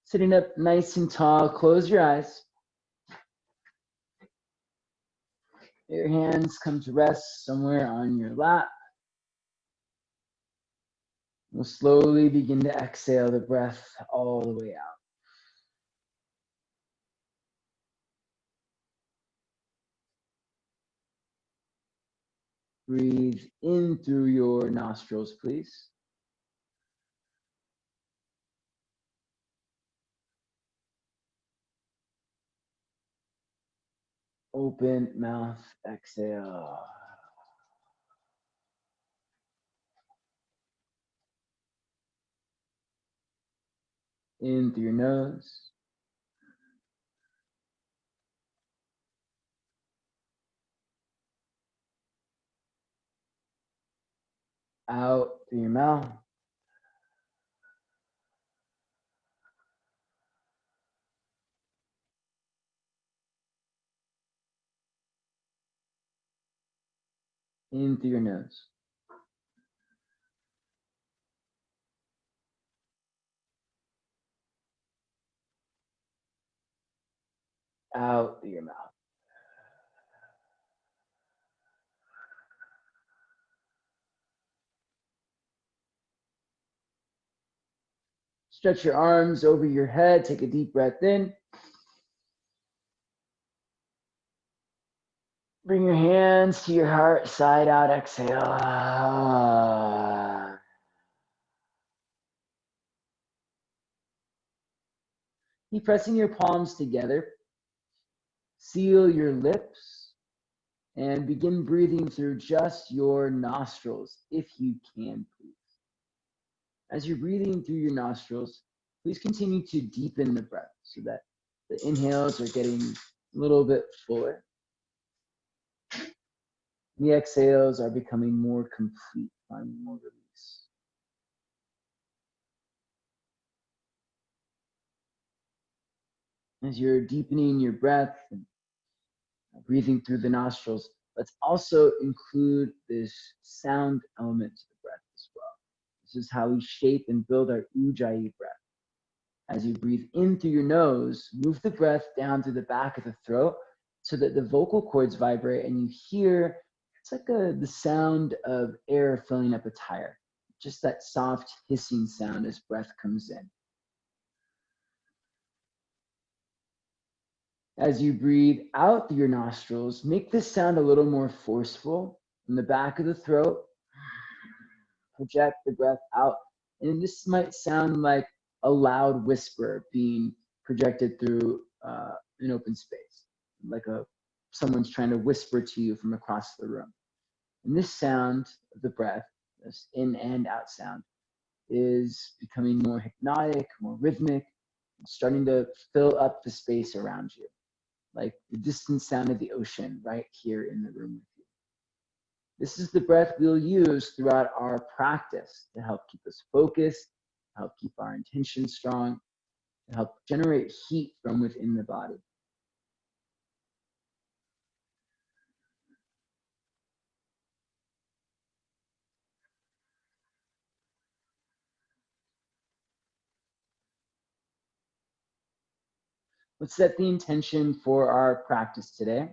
Sitting up nice and tall, close your eyes. Your hands come to rest somewhere on your lap. We'll slowly begin to exhale the breath all the way out. Breathe in through your nostrils, please. Open mouth, exhale. In through your nose. Out through your mouth. In through your nose. Out through your mouth. Stretch your arms over your head. Take a deep breath in. Bring your hands to your heart, side out, exhale. Keep pressing your palms together. Seal your lips and begin breathing through just your nostrils, if you can, please. As you're breathing through your nostrils, please continue to deepen the breath so that the inhales are getting a little bit fuller. The exhales are becoming more complete, finding more release. As you're deepening your breath and breathing through the nostrils, let's also include this sound element to the breath as well. This is how we shape and build our Ujjayi breath. As you breathe in through your nose, move the breath down to the back of the throat so that the vocal cords vibrate and you hear, it's like the sound of air filling up a tire. Just that soft hissing sound as breath comes in. As you breathe out through your nostrils, make this sound a little more forceful from the back of the throat. Project the breath out. And this might sound like a loud whisper being projected through an open space, like someone's trying to whisper to you from across the room. And this sound of the breath, this in and out sound, is becoming more hypnotic, more rhythmic, starting to fill up the space around you, like the distant sound of the ocean right here in the room with you. This is the breath we'll use throughout our practice to help keep us focused, help keep our intention strong, and help generate heat from within the body. Let's set the intention for our practice today.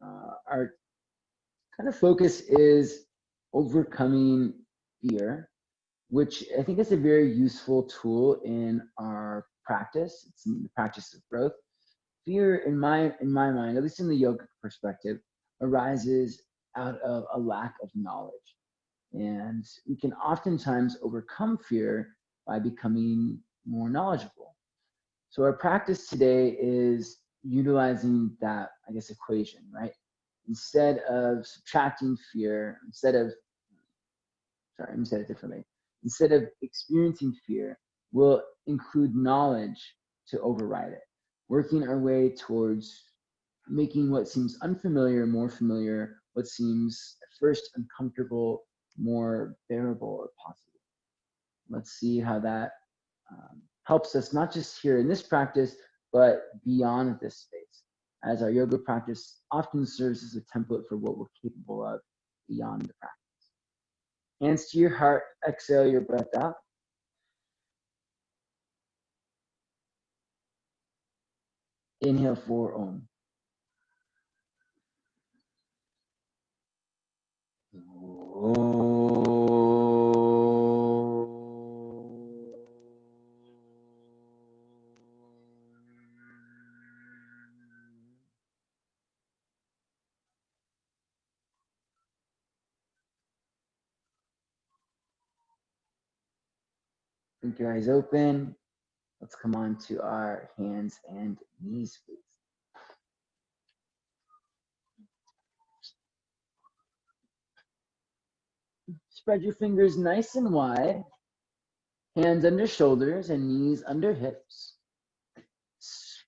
Our kind of focus is overcoming fear, which I think is a very useful tool in our practice. It's in the practice of growth. Fear, in my mind, at least in the yoga perspective, arises out of a lack of knowledge. And we can oftentimes overcome fear by becoming more knowledgeable. So our practice today is utilizing that, I guess, equation, right? Instead of subtracting fear, let me say it differently. Instead of experiencing fear, we'll include knowledge to override it, working our way towards making what seems unfamiliar more familiar, what seems at first uncomfortable more bearable or possible. Let's see how that helps us not just here in this practice, but beyond this space, as our yoga practice often serves as a template for what we're capable of beyond the practice. Hands to your heart, exhale your breath out. Inhale for Om. Keep your eyes open. Let's come on to our hands and knees, please. Spread your fingers nice and wide. Hands under shoulders and knees under hips.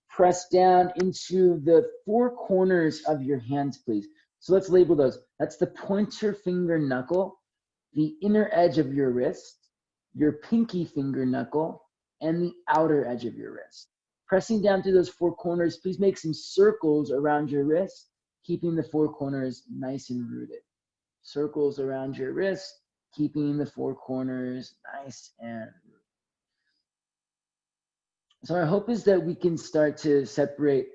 Press down into the four corners of your hands, please. So let's label those. That's the pointer finger knuckle, the inner edge of your wrist, your pinky finger knuckle, and the outer edge of your wrist. Pressing down through those four corners, please make some circles around your wrist, keeping the four corners nice and rooted. Circles around your wrist, keeping the four corners nice and rooted. So our hope is that we can start to separate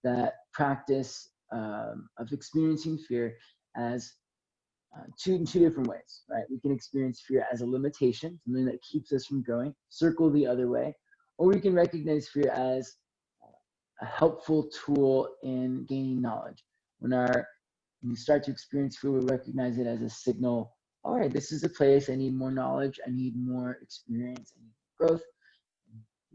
that practice of experiencing fear as two different ways, right? We can experience fear as a limitation, something that keeps us from growing, circle the other way, or we can recognize fear as a helpful tool in gaining knowledge. When we start to experience fear, we recognize it as a signal, all right, this is a place I need more knowledge, I need more experience, I need growth.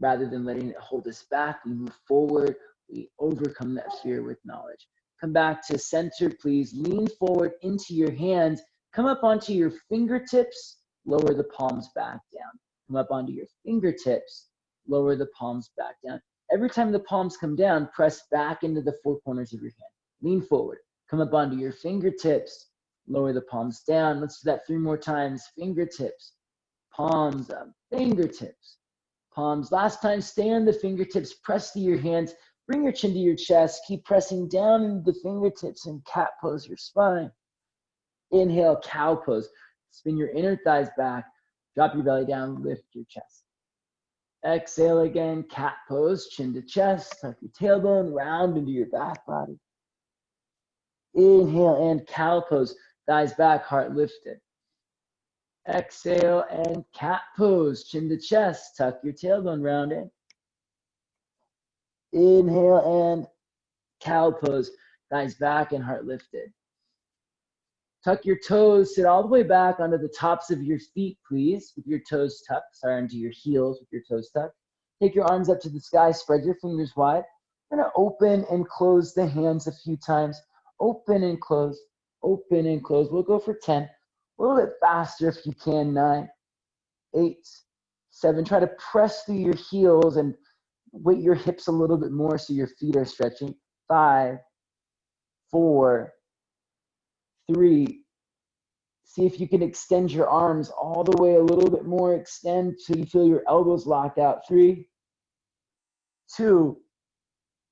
Rather than letting it hold us back, we move forward, we overcome that fear with knowledge. Come back to center, please. Lean forward into your hands. Come up onto your fingertips. Lower the palms back down. Come up onto your fingertips. Lower the palms back down. Every time the palms come down, press back into the four corners of your hand. Lean forward. Come up onto your fingertips. Lower the palms down. Let's do that 3 more times. Fingertips, palms up, fingertips, palms. Last time, stay on the fingertips, press to your hands, bring your chin to your chest, keep pressing down into the fingertips and cat pose your spine. Inhale, cow pose. Spin your inner thighs back, drop your belly down, lift your chest. Exhale again, cat pose, chin to chest, tuck your tailbone, round into your back body. Inhale and cow pose, thighs back, heart lifted. Exhale and cat pose, chin to chest, tuck your tailbone round in. Inhale and cow pose, thighs back and heart lifted. Tuck your toes, sit all the way back onto the tops of your feet, please, with your toes tucked. Sorry, onto your heels with your toes tucked. Take your arms up to the sky, spread your fingers wide. We're gonna open and close the hands a few times. Open and close, open and close. We'll go for 10. A little bit faster if you can. 9, 8, 7. Try to press through your heels and weight your hips a little bit more so your feet are stretching. 5, 4, 3. See if you can extend your arms all the way a little bit more. Extend so you feel your elbows locked out. 3, 2,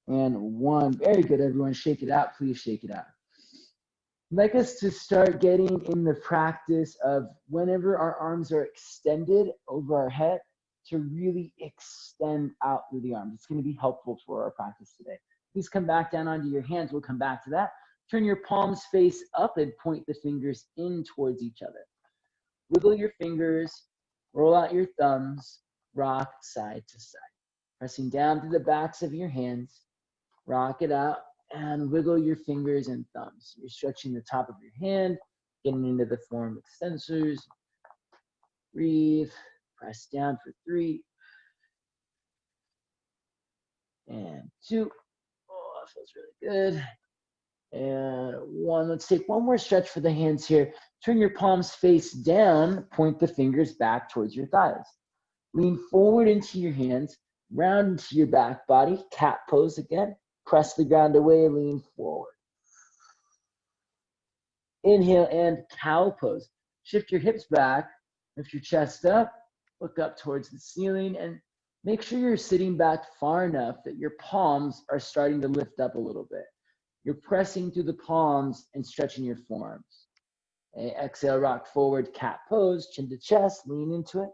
and 1. Very good, everyone. Shake it out. Please shake it out. I'd like us to start getting in the practice of whenever our arms are extended over our head to really extend out through the arms. It's going to be helpful for our practice today. Please come back down onto your hands. We'll come back to that. Turn your palms face up and point the fingers in towards each other. Wiggle your fingers, roll out your thumbs, rock side to side. Pressing down to the backs of your hands, rock it out, and wiggle your fingers and thumbs. You're stretching the top of your hand, getting into the forearm extensors. Breathe, press down for 3, and 2. Oh, that feels really good. And 1. Let's take one more stretch for the hands here. Turn your palms face down, point the fingers back towards your thighs. Lean forward into your hands, round into your back body, cat pose again. Press the ground away, lean forward. Inhale and cow pose. Shift your hips back, lift your chest up, look up towards the ceiling, and make sure you're sitting back far enough that your palms are starting to lift up a little bit. You're pressing through the palms and stretching your forearms. Okay, exhale, rock forward, cat pose, chin to chest, lean into it.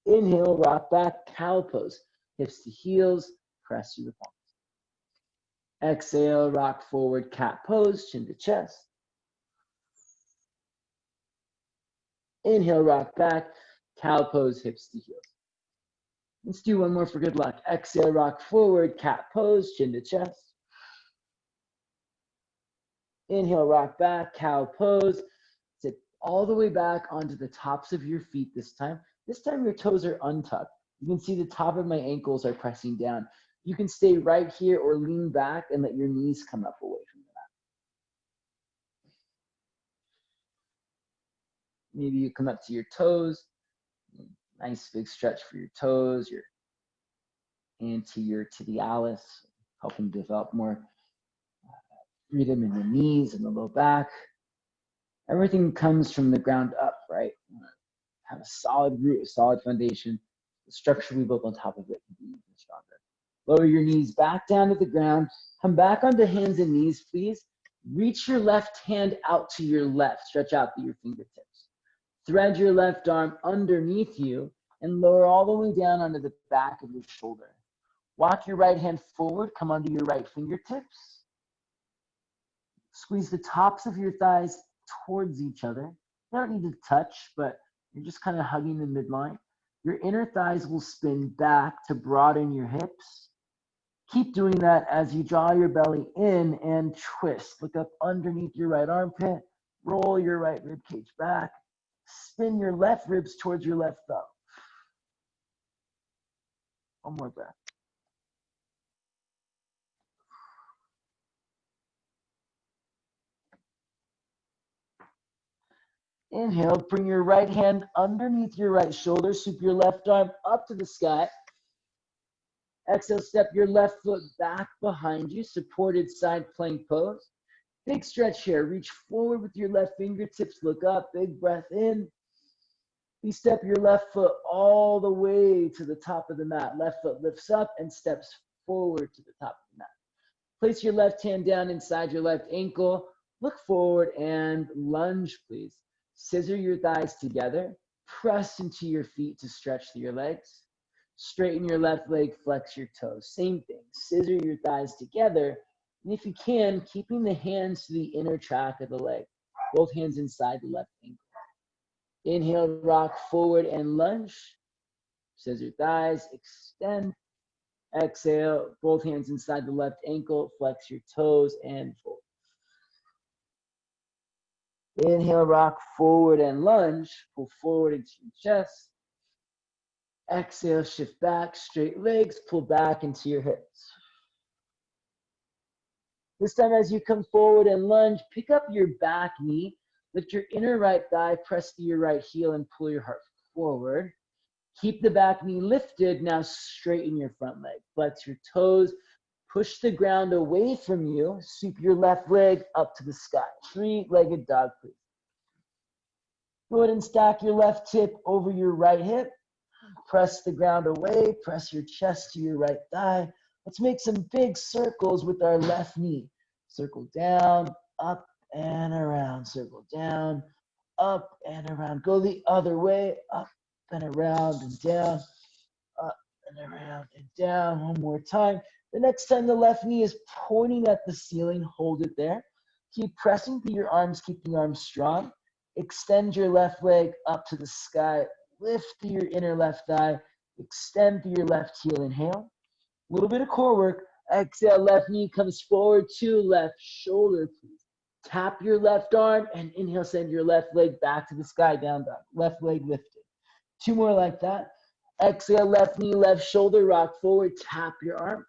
Inhale, rock back, cow pose. Hips to heels, press through the palms. Exhale, rock forward, cat pose, chin to chest. Inhale, rock back, cow pose, hips to heels. Let's do one more for good luck. Exhale, rock forward, cat pose, chin to chest. Inhale, rock back, cow pose. Sit all the way back onto the tops of your feet this time. This time your toes are untucked. You can see the top of my ankles are pressing down. You can stay right here or lean back and let your knees come up away from the mat. Maybe you come up to your toes. Nice big stretch for your toes, your anterior tibialis, helping develop more freedom in the knees and the low back. Everything comes from the ground up, right? Have a solid root, a solid foundation. The structure we built on top of it can be even stronger. Lower your knees back down to the ground. Come back onto hands and knees, please. Reach your left hand out to your left. Stretch out through your fingertips. Thread your left arm underneath you and lower all the way down onto the back of your shoulder. Walk your right hand forward. Come onto your right fingertips. Squeeze the tops of your thighs towards each other. You don't need to touch, but you're just kind of hugging the midline. Your inner thighs will spin back to broaden your hips. Keep doing that as you draw your belly in and twist. Look up underneath your right armpit. Roll your right rib cage back. Spin your left ribs towards your left thumb. One more breath. Inhale, bring your right hand underneath your right shoulder. Sweep your left arm up to the sky. Exhale, step your left foot back behind you, supported side plank pose. Big stretch here. Reach forward with your left fingertips. Look up. Big breath in. You step your left foot all the way to the top of the mat. Left foot lifts up and steps forward to the top of the mat. Place your left hand down inside your left ankle. Look forward and lunge, please. Scissor your thighs together. Press into your feet to stretch through your legs. Straighten your left leg, flex your toes. Same thing. Scissor your thighs together. And if you can, keeping the hands to the inner track of the leg. Both hands inside the left ankle. Inhale, rock forward and lunge. Scissor thighs, extend. Exhale, both hands inside the left ankle. Flex your toes and fold. Inhale, rock forward and lunge. Pull forward into your chest. Exhale, shift back, straight legs, pull back into your hips. This time as you come forward and lunge, pick up your back knee, lift your inner right thigh, press to your right heel and pull your heart forward. Keep the back knee lifted, now straighten your front leg. Flex your toes, push the ground away from you, sweep your left leg up to the sky. Three-legged dog, please. Go ahead and stack your left hip over your right hip. Press the ground away, press your chest to your right thigh. Let's make some big circles with our left knee. Circle down, up and around. Circle down, up and around. Go the other way, up and around and down, up and around and down. One more time. The next time the left knee is pointing at the ceiling, hold it there. Keep pressing through your arms, keep the arms strong. Extend your left leg up to the sky. Lift through your inner left thigh. Extend through your left heel. Inhale. A little bit of core work. Exhale, left knee comes forward to left shoulder, please. Tap your left arm and inhale, send your left leg back to the sky, down dog. Left leg lifted. Two more like that. Exhale, left knee, left shoulder, rock forward, tap your arm.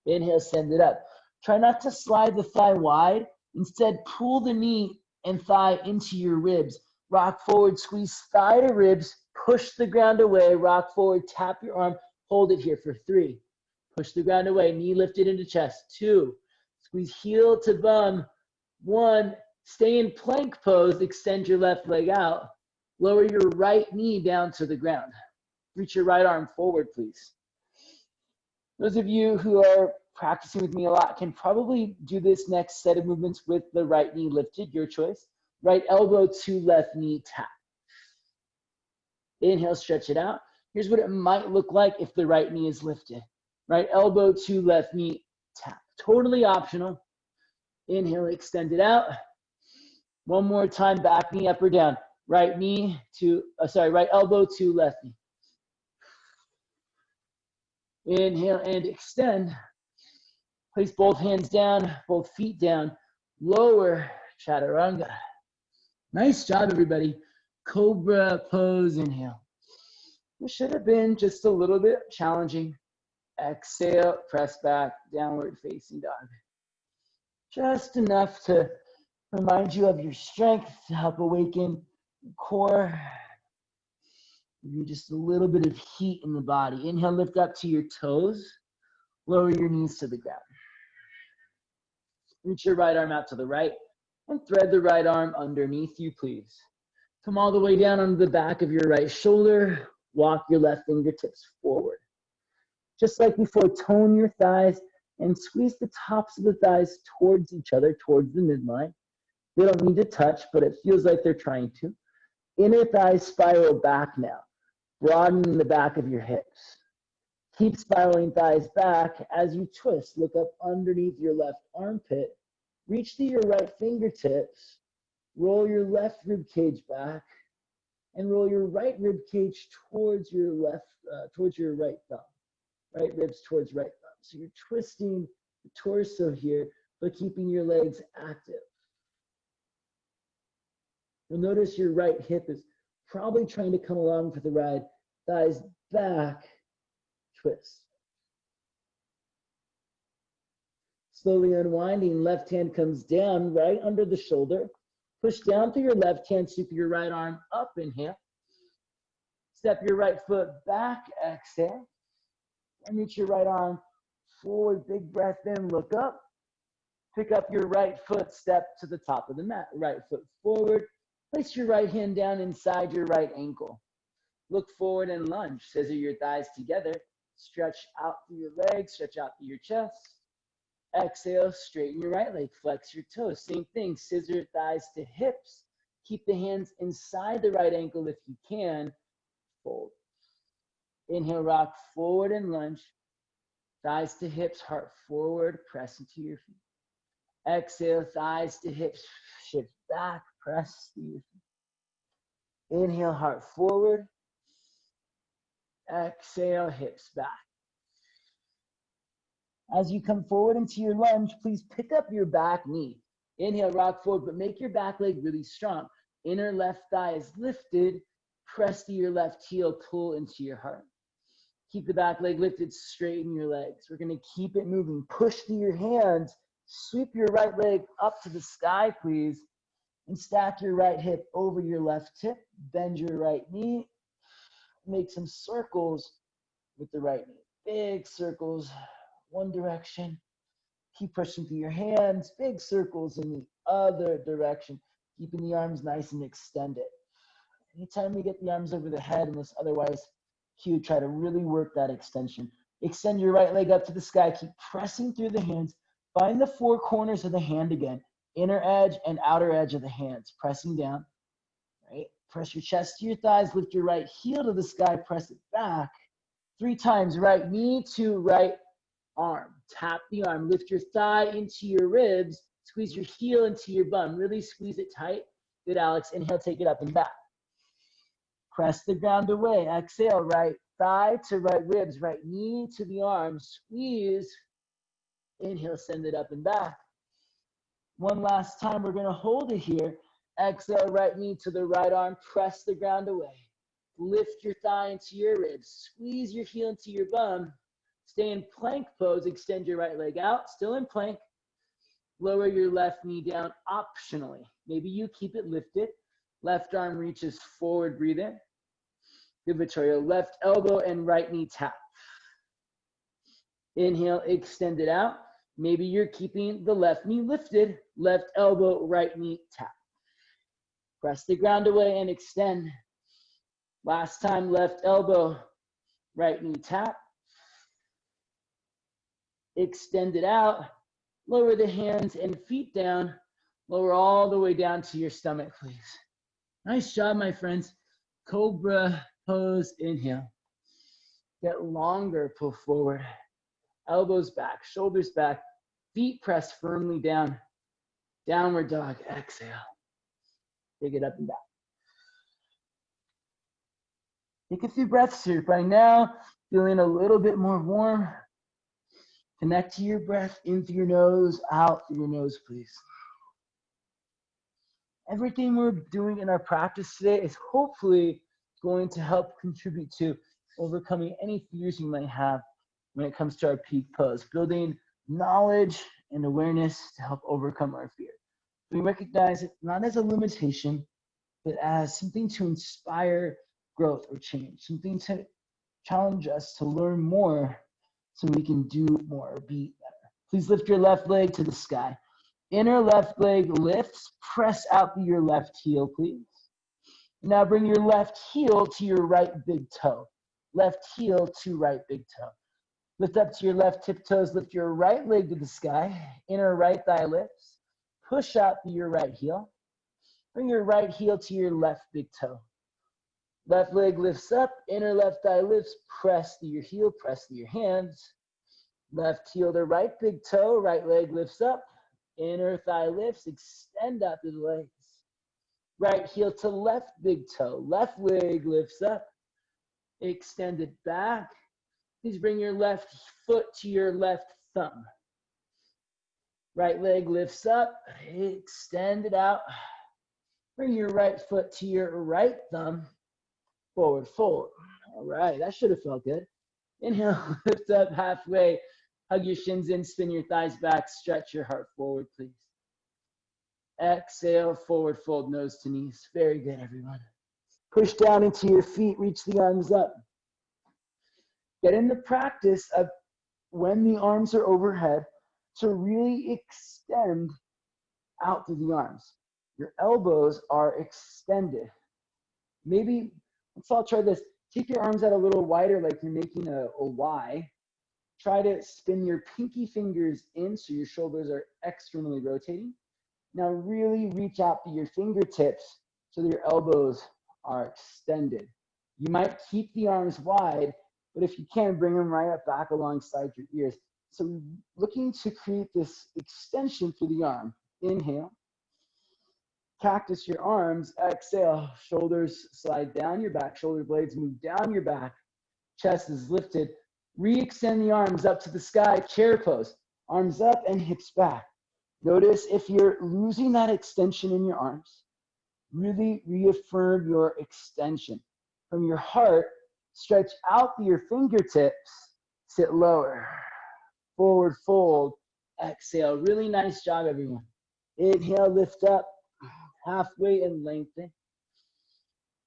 Inhale, send it up. Try not to slide the thigh wide. Instead, pull the knee and thigh into your ribs. Rock forward, squeeze thigh to ribs, push the ground away, rock forward, tap your arm, hold it here for 3. Push the ground away, knee lifted into chest. 2, squeeze heel to bum. 1, stay in plank pose, extend your left leg out. Lower your right knee down to the ground. Reach your right arm forward, please. Those of you who are practicing with me a lot can probably do this next set of movements with the right knee lifted, your choice. Right elbow to left knee tap. Inhale, stretch it out. Here's what it might look like if the right knee is lifted. Right elbow to left knee, tap. Totally optional. Inhale, extend it out. One more time, back knee up or down. Right knee to, right elbow to left knee. Inhale and extend. Place both hands down, both feet down. Lower chaturanga. Nice job, everybody. Cobra pose, inhale. This should have been just a little bit challenging. Exhale, press back, downward facing dog. Just enough to remind you of your strength, to help awaken your core. Give you just a little bit of heat in the body. Inhale, lift up to your toes. Lower your knees to the ground. Reach your right arm out to the right and thread the right arm underneath you, please. Come all the way down on the back of your right shoulder. Walk your left fingertips forward. Just like before, tone your thighs and squeeze the tops of the thighs towards each other, towards the midline. They don't need to touch, but it feels like they're trying to. Inner thighs spiral back now, broadening the back of your hips. Keep spiraling thighs back as you twist. Look up underneath your left armpit. Reach to your right fingertips. Roll your left rib cage back and roll your right rib cage towards your right thumb. Right ribs towards right thumb. So you're twisting the torso here, but keeping your legs active. You'll notice your right hip is probably trying to come along for the ride. Thighs back, twist. Slowly unwinding, left hand comes down right under the shoulder. Push down through your left hand, sweep your right arm up, inhale. Step your right foot back, exhale. And reach your right arm forward, big breath in, look up. Pick up your right foot, step to the top of the mat. Right foot forward. Place your right hand down inside your right ankle. Look forward and lunge. Scissor your thighs together. Stretch out through your legs, stretch out through your chest. Exhale, straighten your right leg, flex your toes. Same thing, scissor thighs to hips. Keep the hands inside the right ankle if you can. Fold. Inhale, rock forward and lunge. Thighs to hips, heart forward, press into your feet. Exhale, thighs to hips, shift back, press to your feet. Inhale, heart forward. Exhale, hips back. As you come forward into your lunge, please pick up your back knee. Inhale, rock forward, but make your back leg really strong. Inner left thigh is lifted. Press to your left heel, pull into your heart. Keep the back leg lifted, straighten your legs. We're going to keep it moving. Push through your hands. Sweep your right leg up to the sky, please. And stack your right hip over your left hip. Bend your right knee. Make some circles with the right knee. Big circles, one direction. Keep pushing through your hands. Big circles in the other direction. Keeping the arms nice and extended. Anytime we get the arms over the head unless otherwise cue, try to really work that extension. Extend your right leg up to the sky. Keep pressing through the hands. Find the four corners of the hand again. Inner edge and outer edge of the hands. Pressing down. Right? Press your chest to your thighs. Lift your right heel to the sky. Press it back. 3 times. Right knee to right arm. Tap the arm. Lift your thigh into your ribs. Squeeze your heel into your bum. Really squeeze it tight. Good, Alex. Inhale, take it up and back. Press the ground away. Exhale, right thigh to right ribs, right knee to the arm. Squeeze. Inhale, send it up and back. One last time, we're going to hold it here. Exhale, right knee to the right arm. Press the ground away. Lift your thigh into your ribs. Squeeze your heel into your bum. Stay in plank pose. Extend your right leg out. Still in plank. Lower your left knee down optionally. Maybe you keep it lifted. Left arm reaches forward. Breathe in. Good, Victoria. Left elbow and right knee tap. Inhale, extend it out. Maybe you're keeping the left knee lifted. Left elbow, right knee tap. Press the ground away and extend. Last time, left elbow, right knee tap. Extend it out. Lower the hands and feet down. Lower all the way down to your stomach, please. Nice job, my friends. Cobra pose, inhale. Get longer, pull forward. elbows back, shoulders back, feet press firmly down. Downward dog, exhale. Take it up and back. Take a few breaths here. By now, feeling a little bit more warm. Connect to your breath in through your nose, out through your nose, please. Everything we're doing in our practice today is hopefully going to help contribute to overcoming any fears you might have when it comes to our peak pose, building knowledge and awareness to help overcome our fear. We recognize it not as a limitation, but as something to inspire growth or change, something to challenge us to learn more so we can do more or be better. Please lift your left leg to the sky. Inner left leg lifts, press out through your left heel, please. Now bring your left heel to your right big toe. Left heel to right big toe. Lift up to your left tiptoes, lift your right leg to the sky. Inner right thigh lifts. Push out through your right heel. Bring your right heel to your left big toe. Left leg lifts up, inner left thigh lifts, press through your heel, press through your hands. Left heel to right big toe, right leg lifts up, inner thigh lifts, extend out through the legs. Right heel to left big toe, left leg lifts up, extend it back. Please bring your left foot to your left thumb. Right leg lifts up, extend it out. Bring your right foot to your right thumb, forward fold. All right, that should have felt good. Inhale, lift up halfway. Hug your shins in, spin your thighs back, stretch your heart forward, please. Exhale, forward fold, nose to knees. Very good, everyone. Push down into your feet, reach the arms up. Get in the practice of when the arms are overhead to really extend out through the arms. Your elbows are extended. Maybe, let's all try this. Take your arms out a little wider like you're making a Y. Try to spin your pinky fingers in so your shoulders are externally rotating. Now really reach out to your fingertips so that your elbows are extended. You might keep the arms wide, but if you can, bring them right up back alongside your ears. So looking to create this extension through the arm. Inhale. Cactus your arms. Exhale. Shoulders slide down your back. Shoulder blades move down your back. Chest is lifted. Re-extend the arms up to the sky, chair pose. Arms up and hips back. Notice if you're losing that extension in your arms, really reaffirm your extension. From your heart, stretch out to your fingertips, sit lower. Forward fold, exhale. Really nice job, everyone. Inhale, lift up, halfway and lengthen.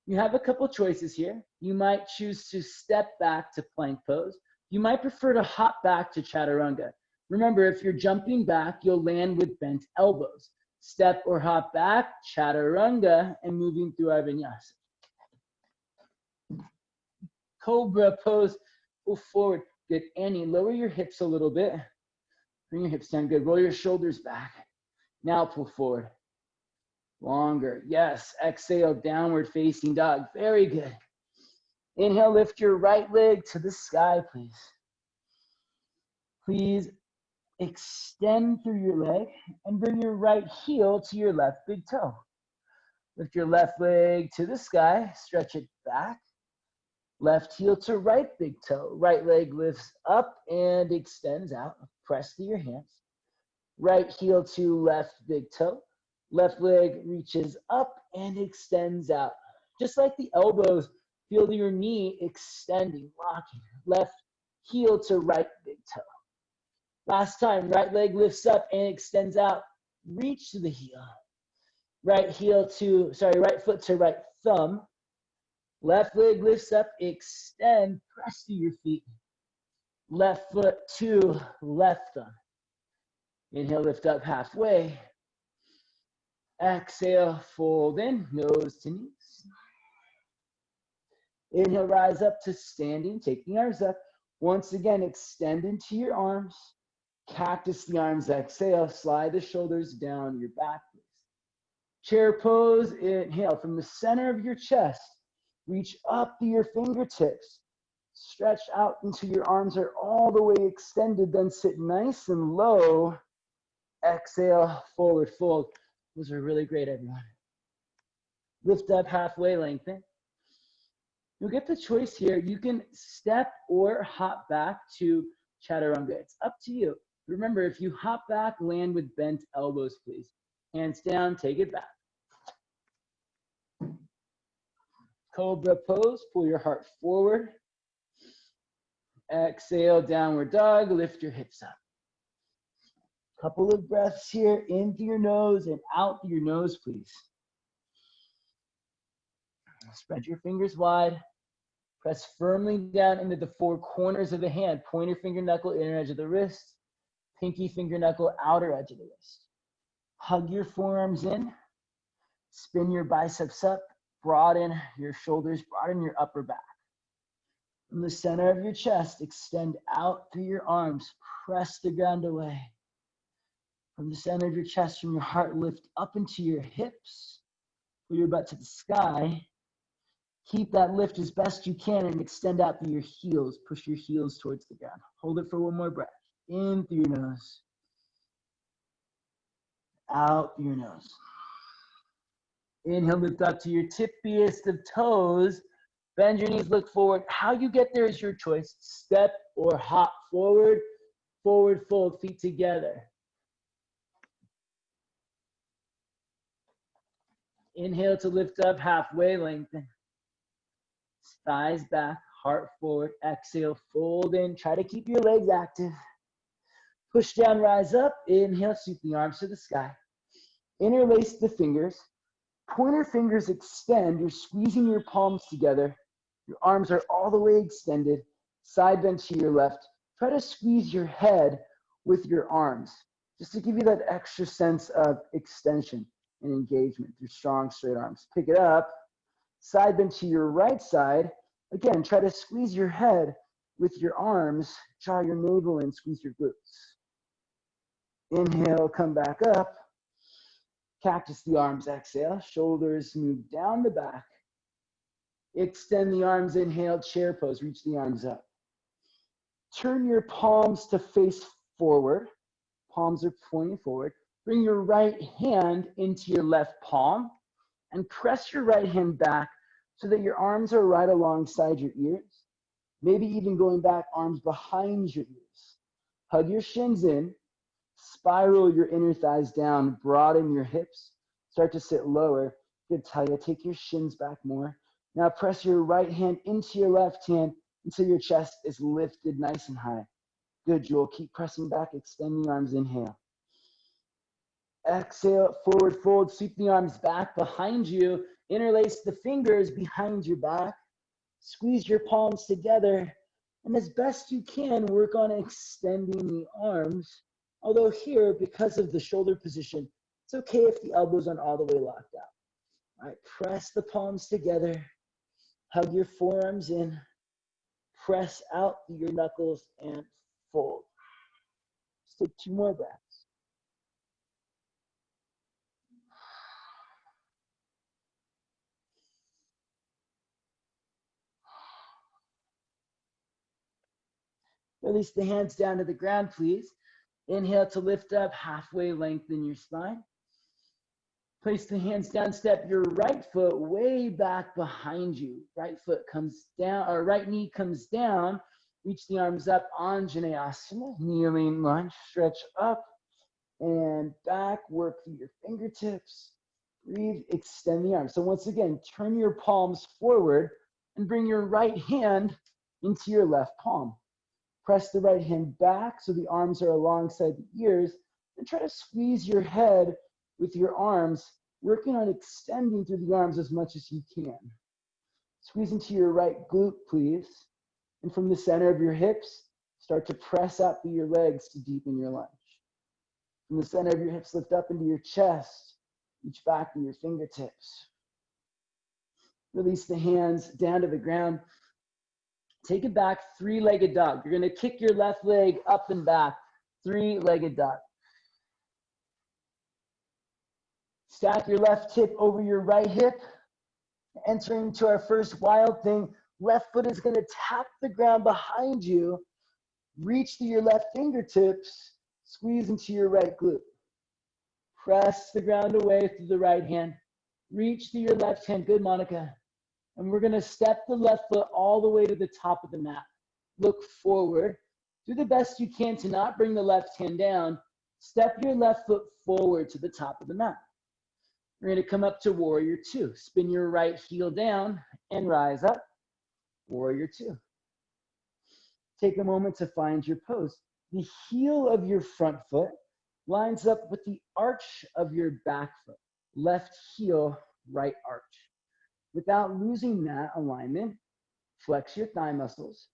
You have a couple choices here. You might choose to step back to plank pose. You might prefer to hop back to chaturanga. Remember, if you're jumping back, you'll land with bent elbows. Step or hop back, chaturanga, and moving through our vinyasa. Cobra pose, pull forward. Good. Annie, lower your hips a little bit. Bring your hips down. Good. Roll your shoulders back. Now pull forward. Longer. Yes. Exhale, downward facing dog. Very good. Inhale, lift your right leg to the sky, please. Please extend through your leg and bring your right heel to your left big toe. Lift your left leg to the sky, stretch it back. Left heel to right big toe. Right leg lifts up and extends out. Press through your hands. Right heel to left big toe. Left leg reaches up and extends out. Just like the elbows, feel your knee extending, locking. Left heel to right big toe. Last time, right leg lifts up and extends out. Reach to the heel. Right foot to right thumb. Left leg lifts up, extend, press to your feet. Left foot to left thumb. Inhale, lift up halfway. Exhale, fold in, nose to knees. Inhale, rise up to standing, take the arms up. Once again, extend into your arms. Cactus the arms, exhale, slide the shoulders down your back, please. Chair pose, inhale, from the center of your chest, reach up to your fingertips. Stretch out until your arms are all the way extended, then sit nice and low. Exhale, forward fold. Those are really great, everyone. Lift up halfway, lengthen. You'll get the choice here. You can step or hop back to chaturanga. It's up to you. Remember, if you hop back, land with bent elbows, please. Hands down, take it back. Cobra pose, pull your heart forward. Exhale, downward dog, lift your hips up. Couple of breaths here, in through your nose and out through your nose, please. Spread your fingers wide. Press firmly down into the four corners of the hand. Pointer finger knuckle, inner edge of the wrist. Pinky finger knuckle, outer edge of the wrist. Hug your forearms in. Spin your biceps up. Broaden your shoulders, broaden your upper back. From the center of your chest, extend out through your arms. Press the ground away. From the center of your chest, from your heart, lift up into your hips. Pull your butt to the sky. Keep that lift as best you can and extend out through your heels. Push your heels towards the ground. Hold it for one more breath. In through your nose. Out through your nose. Inhale, lift up to your tippiest of toes. Bend your knees, look forward. How you get there is your choice. Step or hop forward. Forward fold, feet together. Inhale to lift up, halfway lengthen. Thighs back, heart forward. Exhale, fold in. Try to keep your legs active. Push down, rise up. Inhale, sweep the arms to the sky. Interlace the fingers. Pointer fingers extend. You're squeezing your palms together. Your arms are all the way extended. Side bend to your left. Try to squeeze your head with your arms, just to give you that extra sense of extension and engagement through strong, straight arms. Pick it up. Side bend to your right side. Again, try to squeeze your head with your arms. Draw your navel in, squeeze your glutes. Inhale, come back up. Cactus the arms, exhale. Shoulders move down the back. Extend the arms, inhale, chair pose. Reach the arms up. Turn your palms to face forward. Palms are pointing forward. Bring your right hand into your left palm and press your right hand back so that your arms are right alongside your ears. Maybe even going back, arms behind your ears. Hug your shins in. Spiral your inner thighs down. Broaden your hips. Start to sit lower. Good, Talia. Take your shins back more. Now press your right hand into your left hand until your chest is lifted nice and high. Good, Jewel. Keep pressing back. Extend the arms. Inhale. Exhale, forward fold. Sweep the arms back behind you. Interlace the fingers behind your back. Squeeze your palms together. And as best you can, work on extending the arms. Although here, because of the shoulder position, it's okay if the elbows aren't all the way locked out. All right, press the palms together. Hug your forearms in. Press out your knuckles and fold. Let's take 2 more breaths. Release the hands down to the ground, please. Inhale to lift up, halfway lengthen your spine. Place the hands down, step your right foot way back behind you. Right foot comes down, or right knee comes down. Reach the arms up, Anjaneyasana, kneeling lunge. Stretch up and back, work through your fingertips. Breathe, extend the arms. So once again, turn your palms forward and bring your right hand into your left palm. Press the right hand back so the arms are alongside the ears, and try to squeeze your head with your arms, working on extending through the arms as much as you can. Squeeze into your right glute, please. And from the center of your hips, start to press out through your legs to deepen your lunge. From the center of your hips, lift up into your chest, reach back through your fingertips. Release the hands down to the ground. Take it back, 3-legged dog. You're gonna kick your left leg up and back, 3-legged dog. Stack your left hip over your right hip. Entering into our first wild thing, Left foot is going to tap the ground behind you. Reach through your left fingertips. Squeeze into your right glute. Press the ground away through the right hand. Reach through your left hand. Good, Monica. And we're going to step the left foot all the way to the top of the mat. Look forward. Do the best you can to not bring the left hand down. Step your left foot forward to the top of the mat. We're going to come up to warrior two. Spin your right heel down and rise up. Warrior two. Take a moment to find your pose. The heel of your front foot lines up with the arch of your back foot. Left heel, right arch. Without losing that alignment, flex your thigh muscles.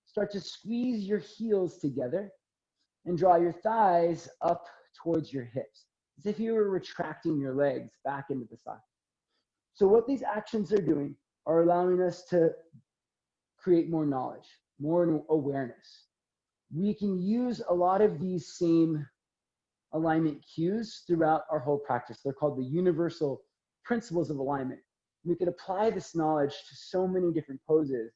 Start to squeeze your heels together and draw your thighs up towards your hips, as if you were retracting your legs back into the side. So what these actions are doing are allowing us to create more knowledge, more awareness. We can use a lot of these same alignment cues throughout our whole practice. They're called the universal principles of alignment. We could apply this knowledge to so many different poses,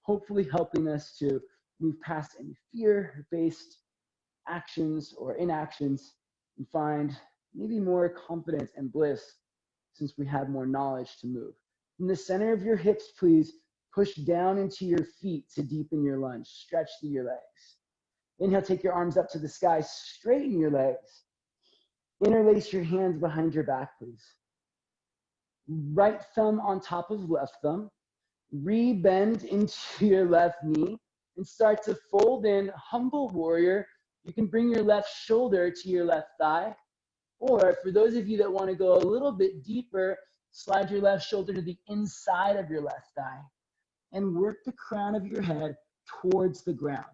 hopefully helping us to move past any fear-based actions or inactions and find maybe more confidence and bliss since we have more knowledge to move. From the center of your hips, please push down into your feet to deepen your lunge. Stretch through your legs. Inhale, take your arms up to the sky, straighten your legs. Interlace your hands behind your back, please. Right thumb on top of left thumb. Re-bend into your left knee and start to fold in humble warrior. You can bring your left shoulder to your left thigh, or for those of you that want to go a little bit deeper, slide your left shoulder to the inside of your left thigh and work the crown of your head towards the ground.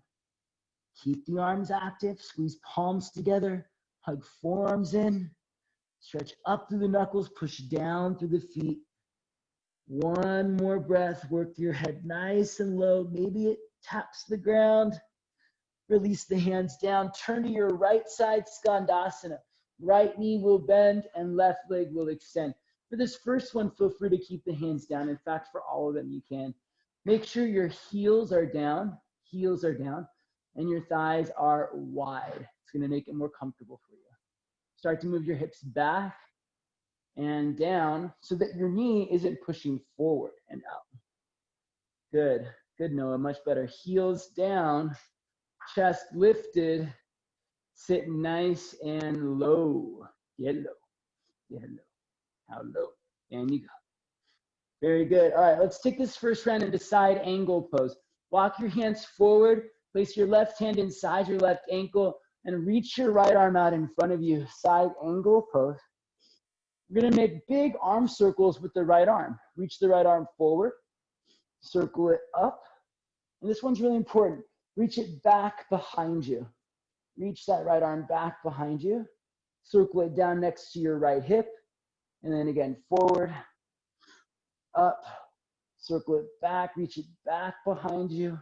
Keep the arms active, squeeze palms together, hug forearms in, stretch up through the knuckles, push down through the feet. One more breath, work your head nice and low. Maybe it taps the ground. Release the hands down. Turn to your right side, Skandasana. Right knee will bend and left leg will extend. For this first one, feel free to keep the hands down. In fact, for all of them, you can. Make sure your heels are down, and your thighs are wide. It's going to make it more comfortable for you. Start to move your hips back and down so that your knee isn't pushing forward and out. Good, good, Noah, much better. Heels down, chest lifted, sit nice and low. Get low, get low. How low? And you go. Very good. All right, let's take this first round into side angle pose. Walk your hands forward, place your left hand inside your left ankle, and reach your right arm out in front of you. Side angle pose. We're going to make big arm circles with the right arm. Reach the right arm forward, circle it up, and this one's really important. Reach it back behind you. Reach that right arm back behind you, circle it down next to your right hip, and then again forward, up, circle it back, reach it back behind you,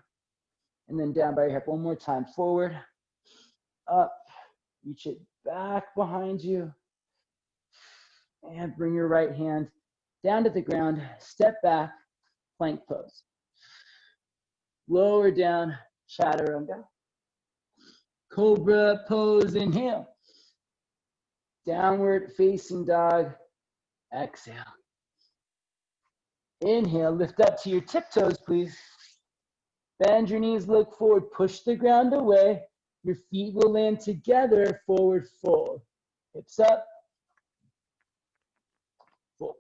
and then down by your hip. One more time, forward, up, reach it back behind you, and bring your right hand down to the ground, step back, plank pose. Lower down, chaturanga. Cobra pose, inhale. Downward facing dog, exhale. Inhale, lift up to your tiptoes, please. Bend your knees, look forward, push the ground away. Your feet will land together, forward fold. Hips up, fold.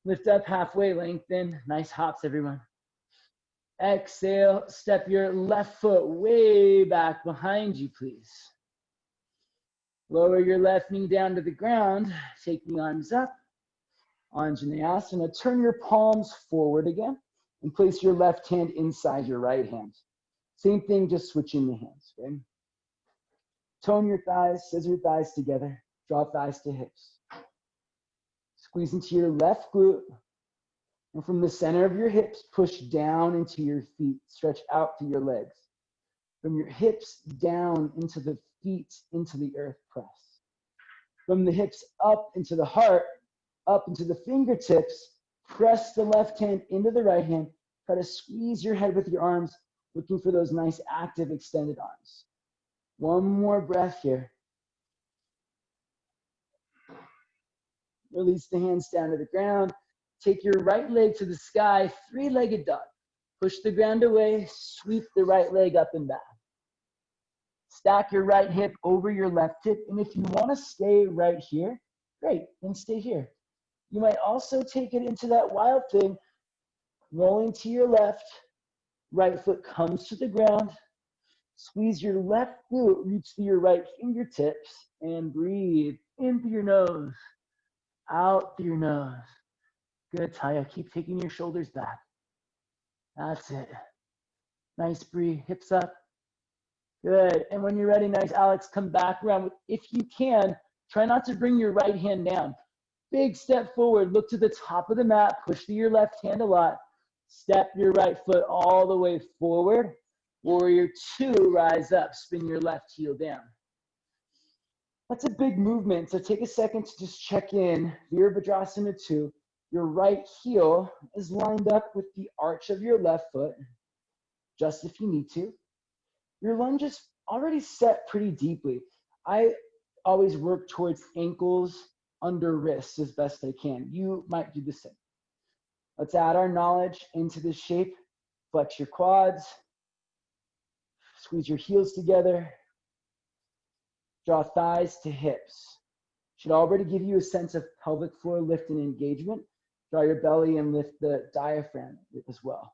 Lift up halfway, lengthen. Nice hops, everyone. Exhale, step your left foot way back behind you, please. Lower your left knee down to the ground. Take the arms up. Anjaneyasana. Turn your palms forward again and place your left hand inside your right hand. Same thing, just switching the hands. Okay? Tone your thighs, scissor your thighs together. Draw thighs to hips. Squeeze into your left glute. And from the center of your hips, push down into your feet. Stretch out through your legs. From your hips down into the feet, into the earth, press. From the hips up into the heart, up into the fingertips, Press the left hand into the right hand. Try to squeeze your head with your arms, looking for those nice active extended arms. One more breath here. Release the hands down to the ground. Take your right leg to the sky, three-legged dog. Push the ground away, sweep the right leg up and back. Stack your right hip over your left hip, and if you want to stay right here, great, then stay here. You might also take it into that wild thing, rolling to your left, right foot comes to the ground, squeeze your left glute, reach to your right fingertips, and breathe in through your nose, out through your nose. Good, Taya, keep taking your shoulders back. That's it. Nice breathe, hips up. Good, and when you're ready, nice, Alex, come back around. If you can, try not to bring your right hand down. Big step forward, look to the top of the mat, push to your left hand a lot. Step your right foot all the way forward. Warrior two, rise up, spin your left heel down. That's a big movement, so take a second to just check in. Virabhadrasana 2, your right heel is lined up with the arch of your left foot, just if you need to. Your lunge is already set pretty deeply. I always work towards ankles under wrists as best I can. You might do the same. Let's add our knowledge into this shape. Flex your quads. Squeeze your heels together. Draw thighs to hips. Should already give you a sense of pelvic floor lift and engagement. Draw your belly and lift the diaphragm as well.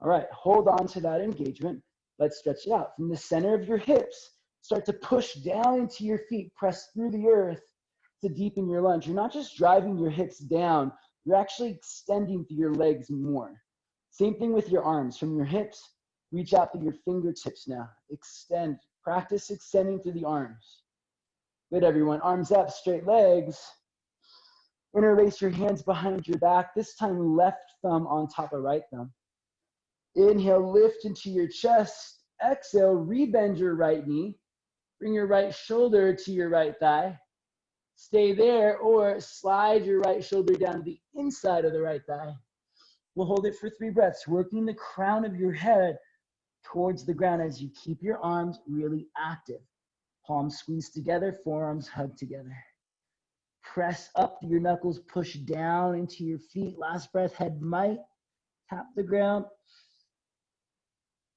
All right, hold on to that engagement. Let's stretch it out. From the center of your hips, start to push down into your feet. Press through the earth to deepen your lunge. You're not just driving your hips down, you're actually extending through your legs more. Same thing with your arms. From your hips, reach out to your fingertips now. Extend. Practice extending through the arms. Good, everyone. Arms up, straight legs. Interlace your hands behind your back. This time, left thumb on top of right thumb. Inhale, lift into your chest. Exhale, rebend your right knee. Bring your right shoulder to your right thigh. Stay there or slide your right shoulder down to the inside of the right thigh. We'll hold it for 3 breaths, working the crown of your head towards the ground as you keep your arms really active. Palms squeeze together, forearms hug together. Press up through your knuckles, push down into your feet. Last breath, head might tap the ground.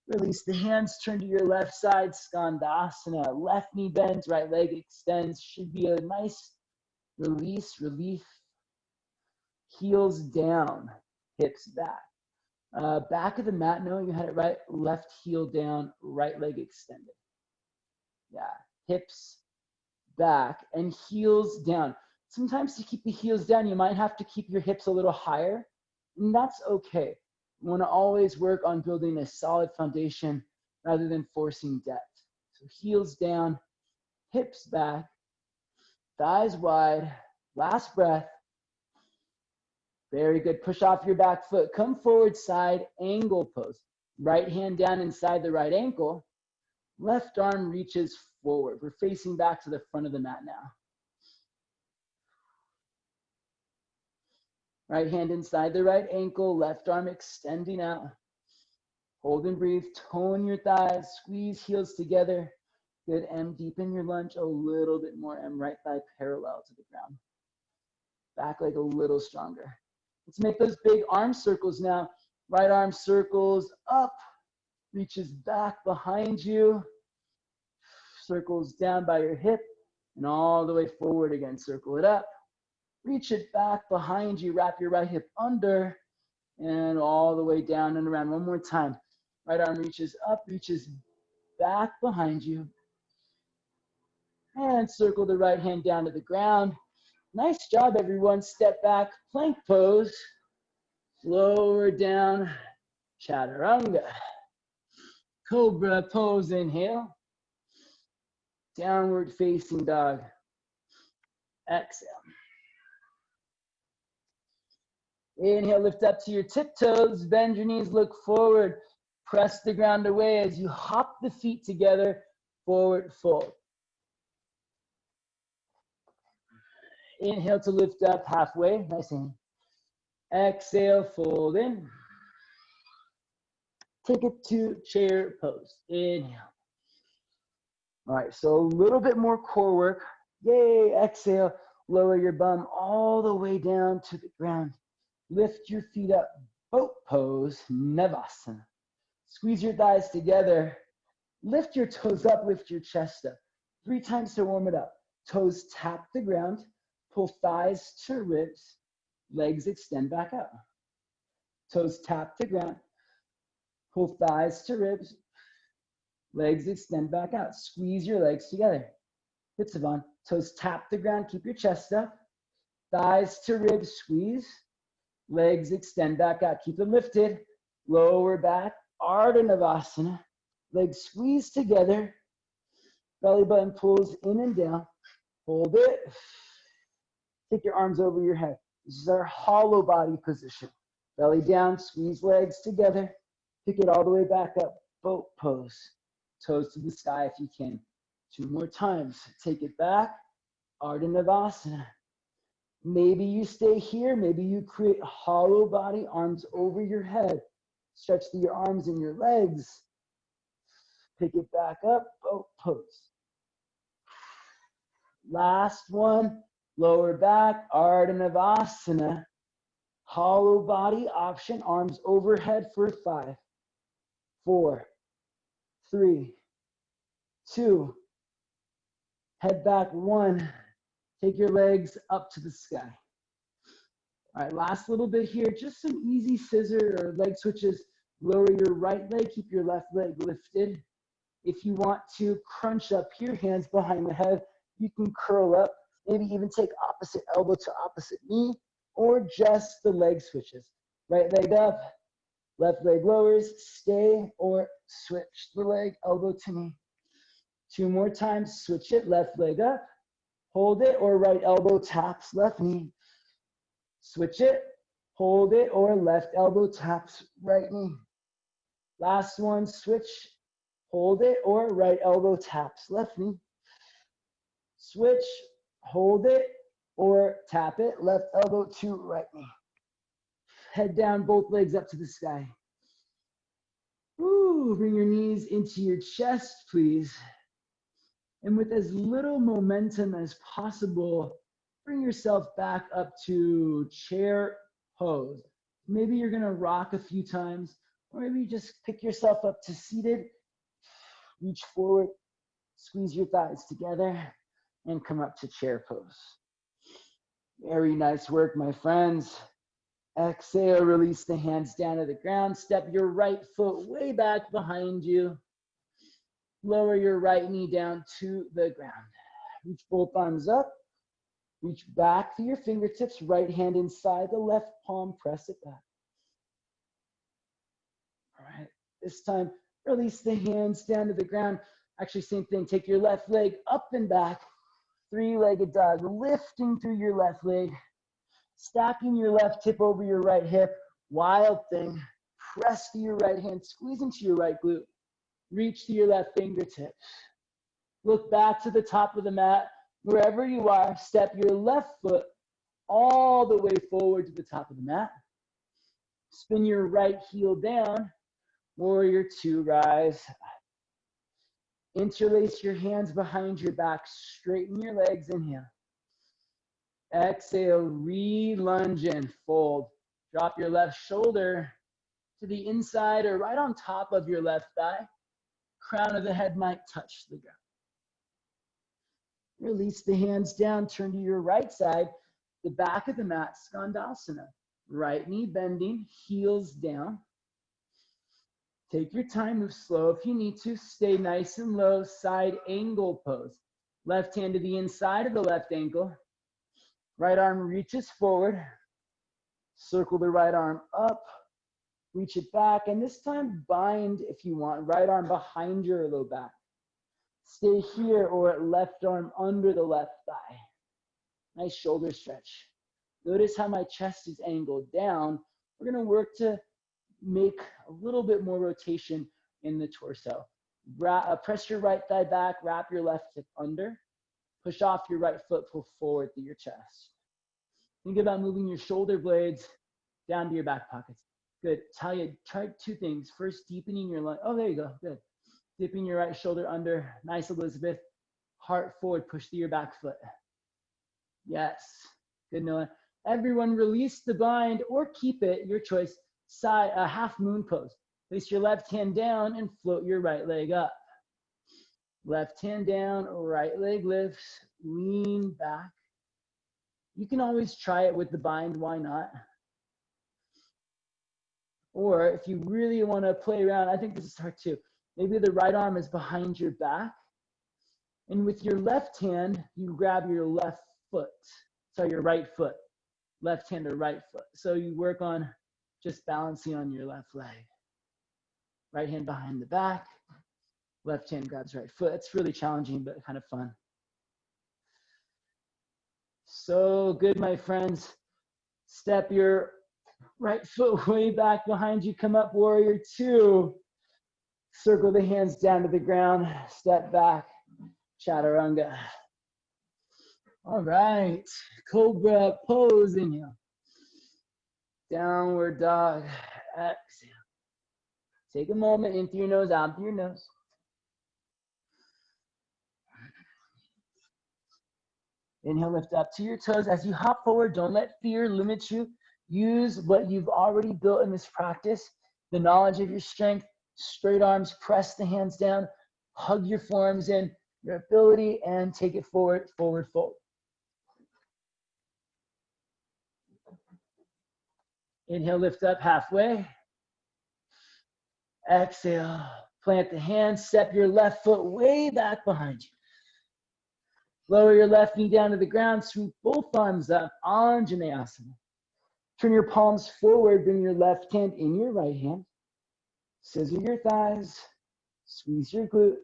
Release the hands, turn to your left side, Skandasana. Left knee bends, right leg extends. Should be a nice release, relief. Heels down, hips back. Back of the mat, knowing you had it right, left heel down, right leg extended. Yeah, hips back and heels down. Sometimes to keep the heels down, you might have to keep your hips a little higher, and that's okay. You want to always work on building a solid foundation rather than forcing depth. So heels down, hips back, thighs wide. Last breath. Very good. Push off your back foot. Come forward, side angle pose. Right hand down inside the right ankle. Left arm reaches forward. We're facing back to the front of the mat now. Right hand inside the right ankle. Left arm extending out. Hold and breathe. Tone your thighs. Squeeze heels together. Good. M, deepen your lunge a little bit more. M, right thigh parallel to the ground. Back leg a little stronger. Let's make those big arm circles now. Right arm circles up, reaches back behind you, circles down by your hip, and all the way forward again. Circle it up, reach it back behind you, wrap your right hip under, and all the way down and around. One more time. Right arm reaches up, reaches back behind you, and circle the right hand down to the ground. Nice job, everyone. Step back, plank pose. Lower down, chaturanga. Cobra pose, inhale. Downward facing dog. Exhale. Inhale, lift up to your tiptoes. Bend your knees, look forward. Press the ground away as you hop the feet together. Forward fold. Inhale to lift up halfway. Nice and Exhale, fold in. Take it to chair pose. Inhale. All right, so a little bit more core work. Yay, exhale. Lower your bum all the way down to the ground. Lift your feet up. Boat pose, Navasana. Squeeze your thighs together. Lift your toes up, lift your chest up. 3 times to warm it up. Toes tap the ground. Pull thighs to ribs. Legs extend back out. Toes tap the ground. Pull thighs to ribs. Legs extend back out. Squeeze your legs together. Good, Savon. Toes tap the ground. Keep your chest up. Thighs to ribs. Squeeze. Legs extend back out. Keep them lifted. Lower back. Ardha Navasana. Legs squeeze together. Belly button pulls in and down. Hold it. Take your arms over your head. This is our hollow body position. Belly down. Squeeze legs together. Pick it all the way back up. Boat pose. Toes to the sky if you can. 2 more times. Take it back. Ardha Navasana. Maybe you stay here. Maybe you create a hollow body, arms over your head. Stretch through your arms and your legs. Pick it back up. Boat pose. Last one. Lower back. Ardha Navasana. Hollow body option. Arms overhead for 5, 4, 3, 2. Head back. 1. Take your legs up to the sky. All right, last little bit here. Just some easy scissor or leg switches. Lower your right leg. Keep your left leg lifted. If you want to crunch up here, hands behind the head, you can curl up. Maybe even take opposite elbow to opposite knee, or just the leg switches. Right leg up, left leg lowers, stay, or switch the leg, elbow to knee. 2 more times, switch it, left leg up, hold it, or right elbow taps left knee. Switch it, hold it, or left elbow taps right knee. Last one, switch, hold it, or right elbow taps left knee. Switch, hold it, or tap it, left elbow to right knee. Head down, both legs up to the sky. Woo, bring your knees into your chest, please. And with as little momentum as possible, bring yourself back up to chair pose. Maybe you're gonna rock a few times, or maybe you just pick yourself up to seated. Reach forward, squeeze your thighs together, and come up to chair pose. Very nice work, my friends. Exhale, release the hands down to the ground. Step your right foot way back behind you. Lower your right knee down to the ground. Reach both arms up. Reach back through your fingertips. Right hand inside the left palm. Press it back. All right. This time, release the hands down to the ground. Actually, same thing. Take your left leg up and back. 3-legged dog. Lifting through your left leg. Stacking your left hip over your right hip. Wild thing. Press to your right hand. Squeeze into your right glute. Reach to your left fingertips. Look back to the top of the mat. Wherever you are, step your left foot all the way forward to the top of the mat. Spin your right heel down. Warrior 2, rise. Interlace your hands behind your back. Straighten your legs. Inhale. Exhale, re-lunge and fold. Drop your left shoulder to the inside or right on top of your left thigh. Crown of the head might touch the ground. Release the hands down, turn to your right side, the back of the mat, Skandasana. Right knee bending, heels down. Take your time, move slow if you need to. Stay nice and low, side angle pose. Left hand to the inside of the left ankle. Right arm reaches forward. Circle the right arm up. Reach it back, and this time bind if you want. Right arm behind your low back. Stay here or left arm under the left thigh. Nice shoulder stretch. Notice how my chest is angled down. We're gonna work to make a little bit more rotation in the torso. Press your right thigh back, wrap your left hip under. Push off your right foot, pull forward through your chest. Think about moving your shoulder blades down to your back pockets. Good. Talia, try two things. First, deepening your lunge. Oh, there you go. Good. Dipping your right shoulder under. Nice, Elizabeth. Heart forward. Push through your back foot. Yes. Good, Noah. Everyone release the bind or keep it, your choice. Side, half moon pose. Place your left hand down and float your right leg up. Left hand down, right leg lifts. Lean back. You can always try it with the bind. Why not? Or if you really want to play around, I think this is hard too. Maybe the right arm is behind your back. And with your left hand, you grab your left foot. Sorry, your right foot. Left hand or right foot. So you work on just balancing on your left leg. Right hand behind the back. Left hand grabs right foot. It's really challenging, but kind of fun. So good, my friends. Step your right foot way back behind you. Come up, warrior two. Circle the hands down to the ground. Step back. Chaturanga. All right. Cobra pose. Inhale. Downward dog. Exhale. Take a moment in through your nose, out through your nose. Inhale, lift up to your toes. As you hop forward, don't let fear limit you. Use what you've already built in this practice, the knowledge of your strength. Straight arms, press the hands down, hug your forearms in, your ability, and take it forward, forward fold. Inhale, lift up halfway. Exhale, plant the hands, step your left foot way back behind you. Lower your left knee down to the ground, sweep both arms up, Anjaneyasana. Turn your palms forward, bring your left hand in your right hand. Scissor your thighs, squeeze your glutes.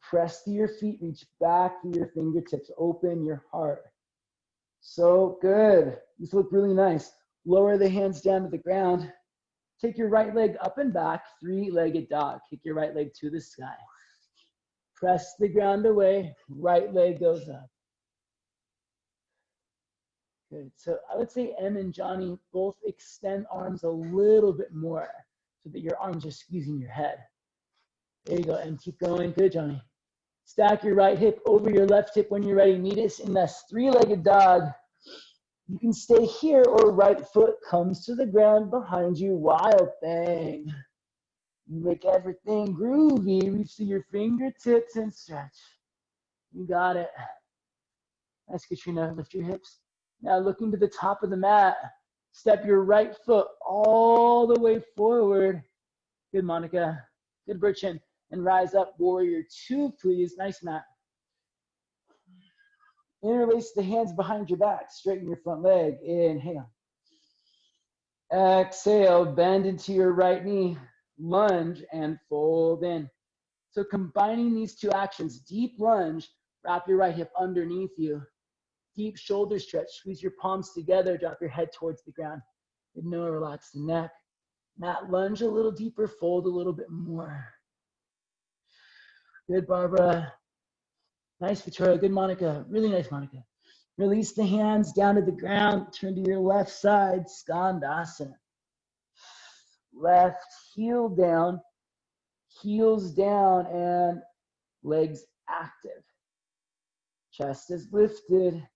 Press through your feet, reach back through your fingertips, open your heart. So good. These look really nice. Lower the hands down to the ground. Take your right leg up and back, three-legged dog. Kick your right leg to the sky. Press the ground away, right leg goes up. Good. So I would say Em and Johnny both extend arms a little bit more so that your arms are squeezing your head. There you go, Em. Keep going. Good, Johnny. Stack your right hip over your left hip when you're ready. Meet us in this three-legged dog. You can stay here or right foot comes to the ground behind you. Wild thing. You make everything groovy. Reach to your fingertips and stretch. You got it. Nice, Katrina. Lift your hips. Now looking to the top of the mat. Step your right foot all the way forward. Good, Monica. Good, Burchin. And rise up, warrior two, please. Nice, Matt. Interlace the hands behind your back. Straighten your front leg. Inhale. Exhale. Bend into your right knee. Lunge and fold in. So combining these two actions, deep lunge, wrap your right hip underneath you. Deep shoulder stretch, squeeze your palms together, drop your head towards the ground. Ignore, relax the neck. Mat lunge a little deeper, fold a little bit more. Good, Barbara. Nice, Victoria. Good, Monica. Really nice, Monica. Release the hands down to the ground. Turn to your left side, Skandasana. Left heel down, heels down, and legs active. Chest is lifted.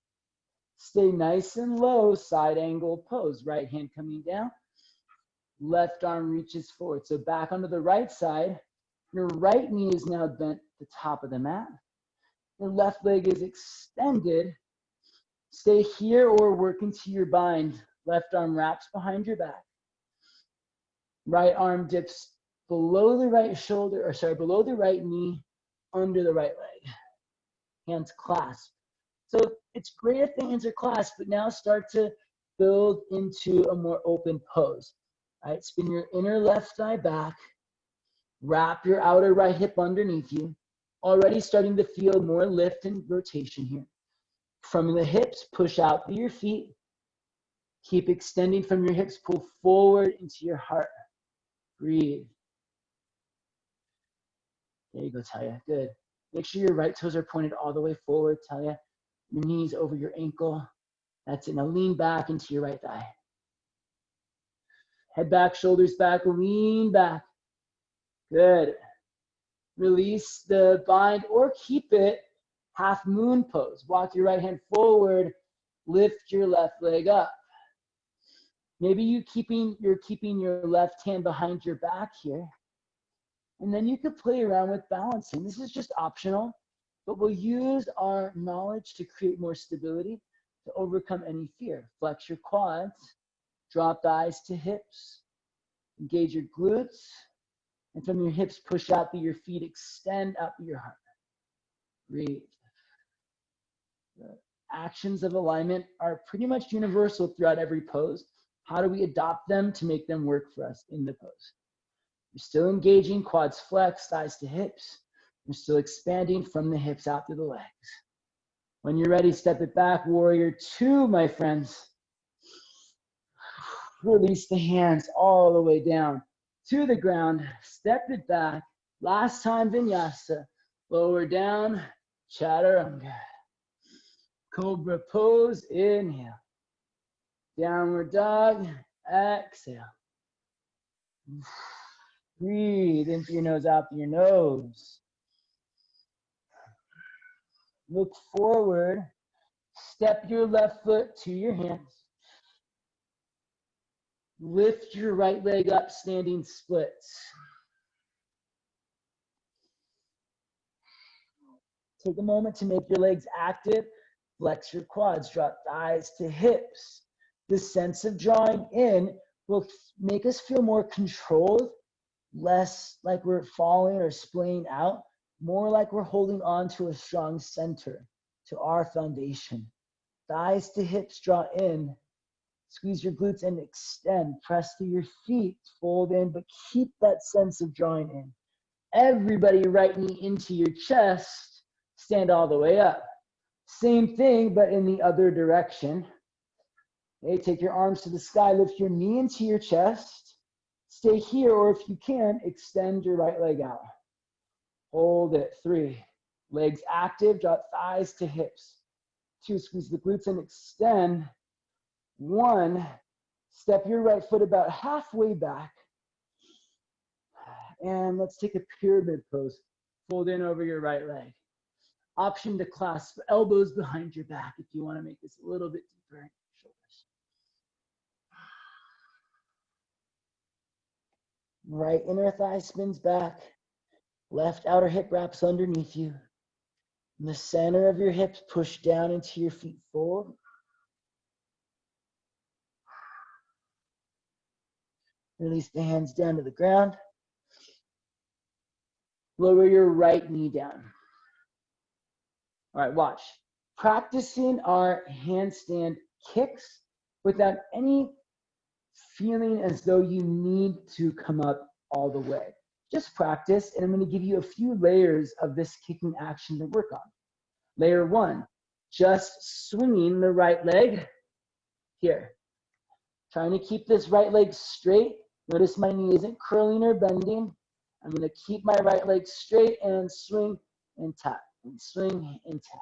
Stay nice and low, side angle pose. Right hand coming down. Left arm reaches forward. So back onto the right side. Your right knee is now bent to the top of the mat. Your left leg is extended. Stay here or work into your bind. Left arm wraps behind your back. Right arm dips below the right shoulder, or sorry, below the right knee, under the right leg. Hands clasp. So it's great if the hands are clasped, but now start to build into a more open pose. All right, spin your inner left thigh back. Wrap your outer right hip underneath you. Already starting to feel more lift and rotation here. From the hips, push out through your feet. Keep extending from your hips, pull forward into your heart. Breathe. There you go, Talia. Good. Make sure your right toes are pointed all the way forward, Talia. Your knees over your ankle. That's it. Now lean back into your right thigh. Head back, shoulders back, lean back. Good. Release the bind or keep it half moon pose. Walk your right hand forward, lift your left leg up. Maybe you're keeping your left hand behind your back here. And then you could play around with balancing. This is just optional, but we'll use our knowledge to create more stability, to overcome any fear. Flex your quads, drop thighs to hips, engage your glutes, and from your hips, push out through your feet, extend out through your heart. Breathe. The actions of alignment are pretty much universal throughout every pose. How do we adopt them to make them work for us in the pose? You're still engaging, quads flex, thighs to hips. You're still expanding from the hips out through the legs. When you're ready, step it back, warrior two, my friends. Release the hands all the way down to the ground. Step it back. Last time, vinyasa. Lower down, chaturanga. Cobra pose, inhale. Downward dog, exhale. Breathe in through your nose, out through your nose. Look forward. Step your left foot to your hands. Lift your right leg up, standing splits. Take a moment to make your legs active. Flex your quads, drop thighs to hips. This sense of drawing in will make us feel more controlled, less like we're falling or splaying out, more like we're holding on to a strong center, to our foundation. Thighs to hips, draw in. Squeeze your glutes and extend. Press through your feet, fold in, but keep that sense of drawing in. Everybody, right knee into your chest, stand all the way up. Same thing, but in the other direction. Okay, take your arms to the sky, lift your knee into your chest. Stay here, or if you can, extend your right leg out. Hold it. 3. Legs active, drop thighs to hips. 2, squeeze the glutes and extend. 1, step your right foot about halfway back. And let's take a pyramid pose. Fold in over your right leg. Option to clasp elbows behind your back if you want to make this a little bit deeper in your shoulders. Right inner thigh spins back. Left outer hip wraps underneath you. In the center of your hips, push down into your feet, fold. Release the hands down to the ground. Lower your right knee down. All right, watch. Practicing our handstand kicks without any feeling as though you need to come up all the way. Just practice, and I'm going to give you a few layers of this kicking action to work on. Layer 1, just swinging the right leg here. Trying to keep this right leg straight. Notice my knee isn't curling or bending. I'm going to keep my right leg straight and swing and tap, and swing and tap.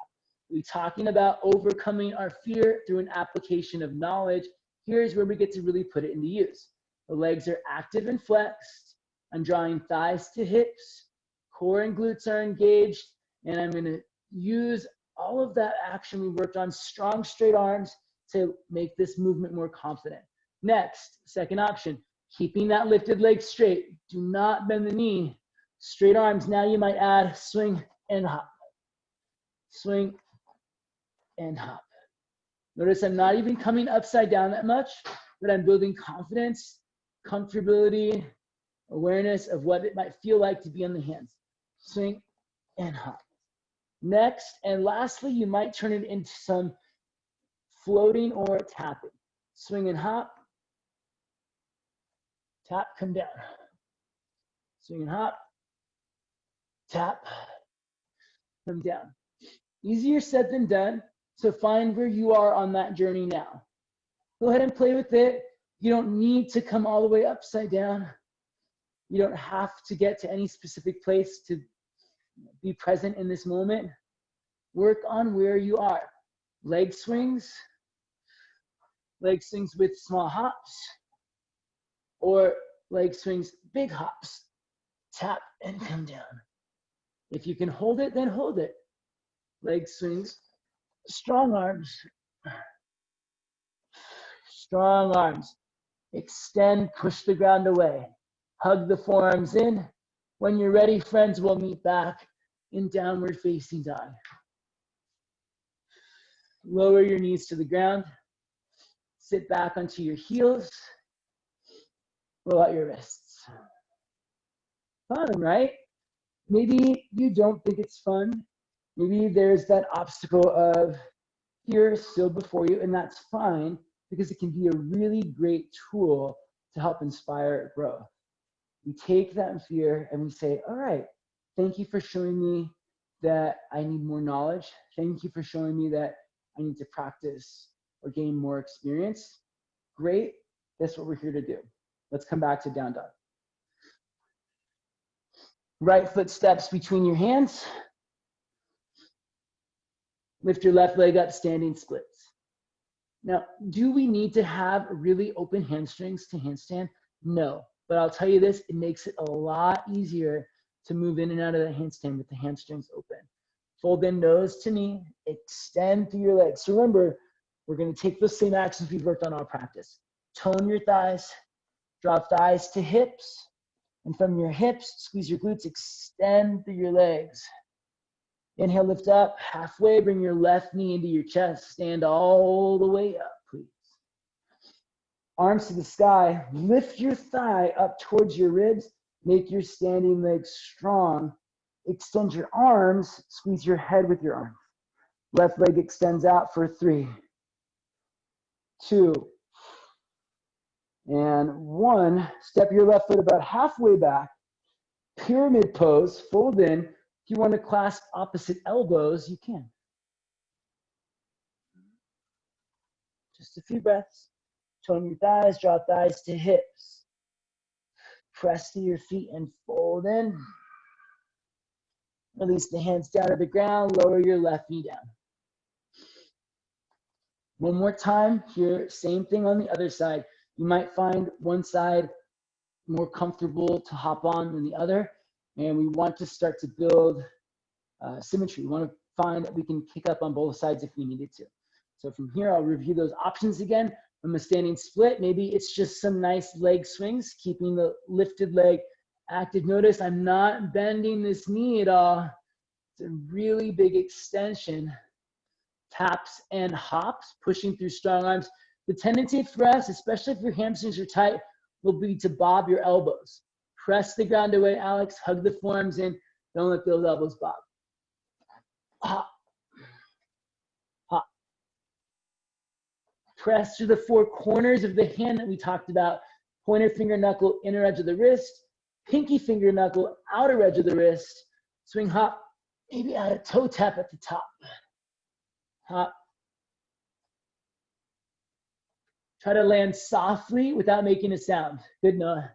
We're talking about overcoming our fear through an application of knowledge. Here's where we get to really put it into use. The legs are active and flexed. I'm drawing thighs to hips. Core and glutes are engaged. And I'm going to use all of that action we worked on, strong straight arms, to make this movement more confident. Next, second option, keeping that lifted leg straight. Do not bend the knee. Straight arms. Now you might add swing and hop. Swing and hop. Notice I'm not even coming upside down that much, but I'm building confidence, comfortability, awareness of what it might feel like to be on the hands. Swing and hop. Next, and lastly, you might turn it into some floating or tapping. Swing and hop. Tap, come down. Swing and hop. Tap, come down. Easier said than done, so find where you are on that journey now. Go ahead and play with it. You don't need to come all the way upside down. You don't have to get to any specific place to be present in this moment. Work on where you are. Leg swings with small hops, Or leg swings, big hops, tap and come down. If you can hold it, then hold it. Leg swings, strong arms, strong arms. Extend, push the ground away. Hug the forearms in. When you're ready, friends, we'll meet back in downward facing dog. Lower your knees to the ground. Sit back onto your heels. Roll out your wrists. Fun, right? Maybe you don't think it's fun. Maybe there's that obstacle of fear still before you, and that's fine because it can be a really great tool to help inspire growth. We take that fear and we say, all right, thank you for showing me that I need more knowledge. Thank you for showing me that I need to practice or gain more experience. Great, that's what we're here to do. Let's come back to down dog. Right foot steps between your hands. Lift your left leg up, standing splits. Now, do we need to have really open hamstrings to handstand? No, but I'll tell you this, it makes it a lot easier to move in and out of the handstand with the hamstrings open. Fold in nose to knee, extend through your legs. So remember, we're gonna take those same actions we've worked on our practice. Tone your thighs, drop thighs to hips, and from your hips, squeeze your glutes, extend through your legs. Inhale, lift up, halfway, bring your left knee into your chest, stand all the way up, please. Arms to the sky, lift your thigh up towards your ribs, make your standing legs strong. Extend your arms, squeeze your head with your arms. Left leg extends out for 3, 2, and 1. Step your left foot about halfway back. Pyramid pose, fold in. If you want to clasp opposite elbows, you can. Just a few breaths. Tone your thighs, drop thighs to hips. Press to your feet and fold in. Release the hands down to the ground, lower your left knee down. One more time here, same thing on the other side. You might find one side more comfortable to hop on than the other, and we want to start to build symmetry. We want to find that we can kick up on both sides if we needed to. So from here, I'll review those options again. From a standing split, maybe it's just some nice leg swings, keeping the lifted leg active. Notice I'm not bending this knee at all. It's a really big extension. Taps and hops, pushing through strong arms. The tendency for us, especially if your hamstrings are tight, will be to bob your elbows. Press the ground away, Alex. Hug the forearms in. Don't let those elbows bob. Hop. Hop. Press through the 4 corners of the hand that we talked about. Pointer finger knuckle, inner edge of the wrist. Pinky finger knuckle, outer edge of the wrist. Swing hop. Maybe add a toe tap at the top. Hop. Try to land softly without making a sound. Good, Noah.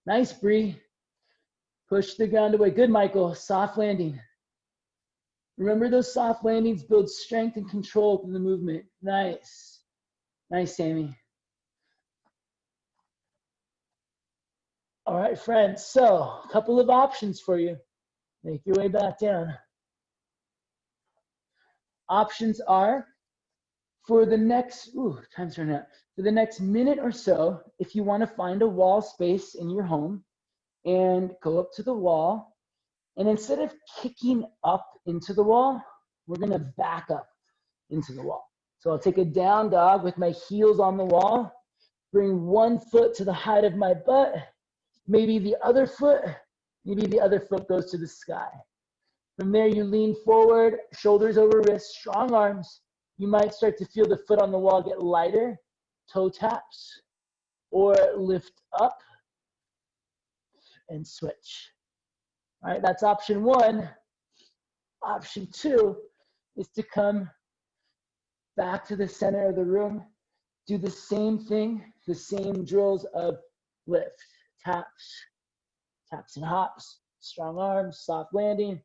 Nice, Bree. Push the ground away. Good, Michael. Soft landing. Remember those soft landings build strength and control through the movement. Nice. Nice, Sammy. All right, friends. So a couple of options for you. Make your way back down. Options are for the next, time's running out. For the next minute or so, if you want to find a wall space in your home and go up to the wall, and instead of kicking up into the wall, we're going to back up into the wall. So I'll take a down dog with my heels on the wall, bring one foot to the height of my butt, maybe the other foot goes to the sky. From there, you lean forward, shoulders over wrists, strong arms. You might start to feel the foot on the wall get lighter, toe taps, or lift up and switch. All right, that's option 1. Option 2 is to come back to the center of the room, do the same thing, the same drills of lift, taps, taps and hops, strong arms, soft landing.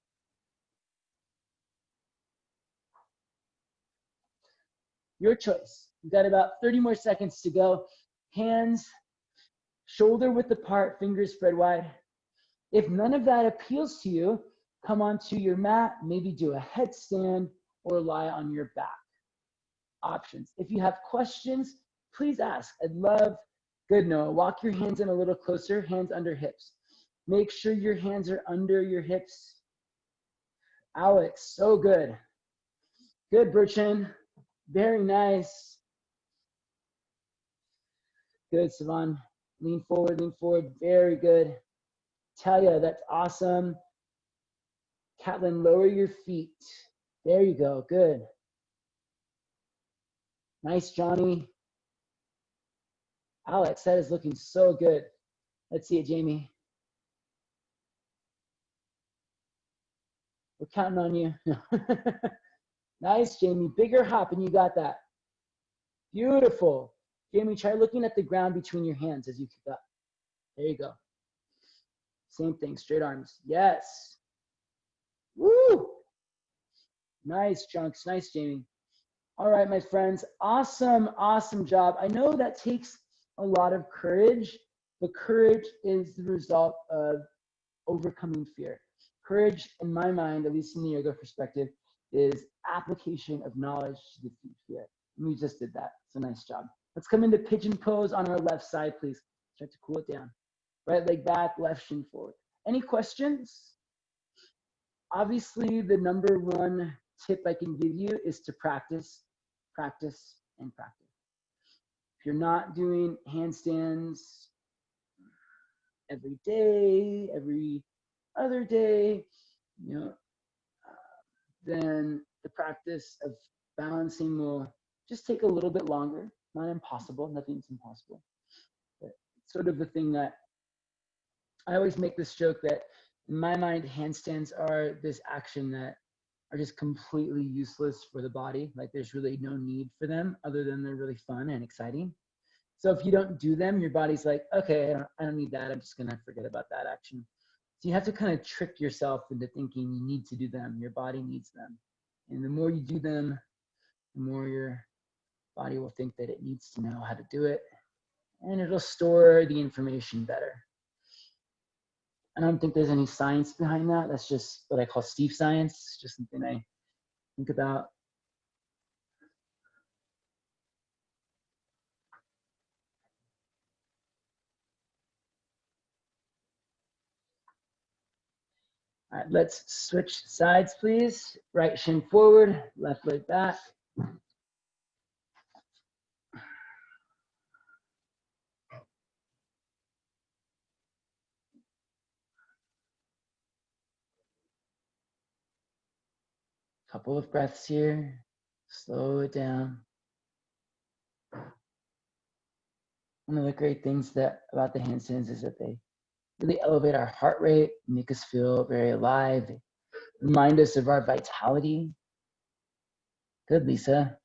Your choice. We've got about 30 more seconds to go. Hands, shoulder width apart, fingers spread wide. If none of that appeals to you, come onto your mat, maybe do a headstand or lie on your back. Options. If you have questions, please ask. I'd love, good Noah, walk your hands in a little closer, hands under hips. Make sure your hands are under your hips. Alex, so good. Good, Burchin. Very nice. Good, Savan. Lean forward, very good. Talia, that's awesome. Catlin, lower your feet. There you go, good. Nice, Johnny. Alex, that is looking so good. Let's see it, Jamie. We're counting on you. Nice, Jamie. Bigger hop, and you got that. Beautiful. Jamie, try looking at the ground between your hands as you kick up. There you go. Same thing, straight arms. Yes. Woo! Nice, Chunks. Nice, Jamie. All right, my friends. Awesome, awesome job. I know that takes a lot of courage, but courage is the result of overcoming fear. Courage, in my mind, at least in the yoga perspective, is application of knowledge to defeat fear. And we just did that. So nice job. Let's come into pigeon pose on our left side, please. Try to cool it down. Right leg back, left shin forward. Any questions? Obviously, the number one tip I can give you is to practice, practice, and practice. If you're not doing handstands every day, every other day, you know, then the practice of balancing will just take a little bit longer. Not impossible, nothing's impossible. But it's sort of the thing that I always make this joke that in my mind, handstands are this action that are just completely useless for the body. Like there's really no need for them other than they're really fun and exciting. So if you don't do them, your body's like, okay, I don't need that. I'm just gonna forget about that action. So you have to kind of trick yourself into thinking you need to do them. Your body needs them. And the more you do them, the more your body will think that it needs to know how to do it. And it'll store the information better. I don't think there's any science behind that. That's just what I call Steve science. It's just something I think about. All right, let's switch sides, please. Right shin forward, left leg back. Couple of breaths here. Slow it down. One of the great things about the handstands is that they really elevate our heart rate, make us feel very alive, remind us of our vitality. Good, Lisa.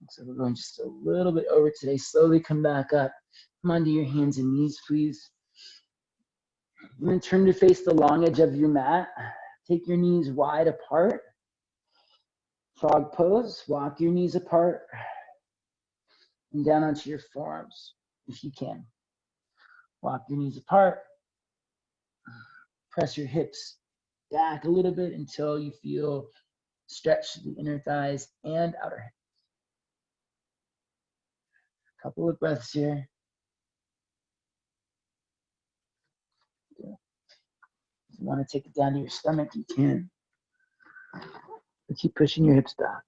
So we're going just a little bit over today. Slowly come back up. Come onto your hands and knees, please. And then turn to face the long edge of your mat. Take your knees wide apart. Frog pose. Walk your knees apart and down onto your forearms if you can. Walk your knees apart. Press your hips back a little bit until you feel stretch the inner thighs and outer hips. Couple of breaths here. If you want to take it down to your stomach, you can. But keep pushing your hips back.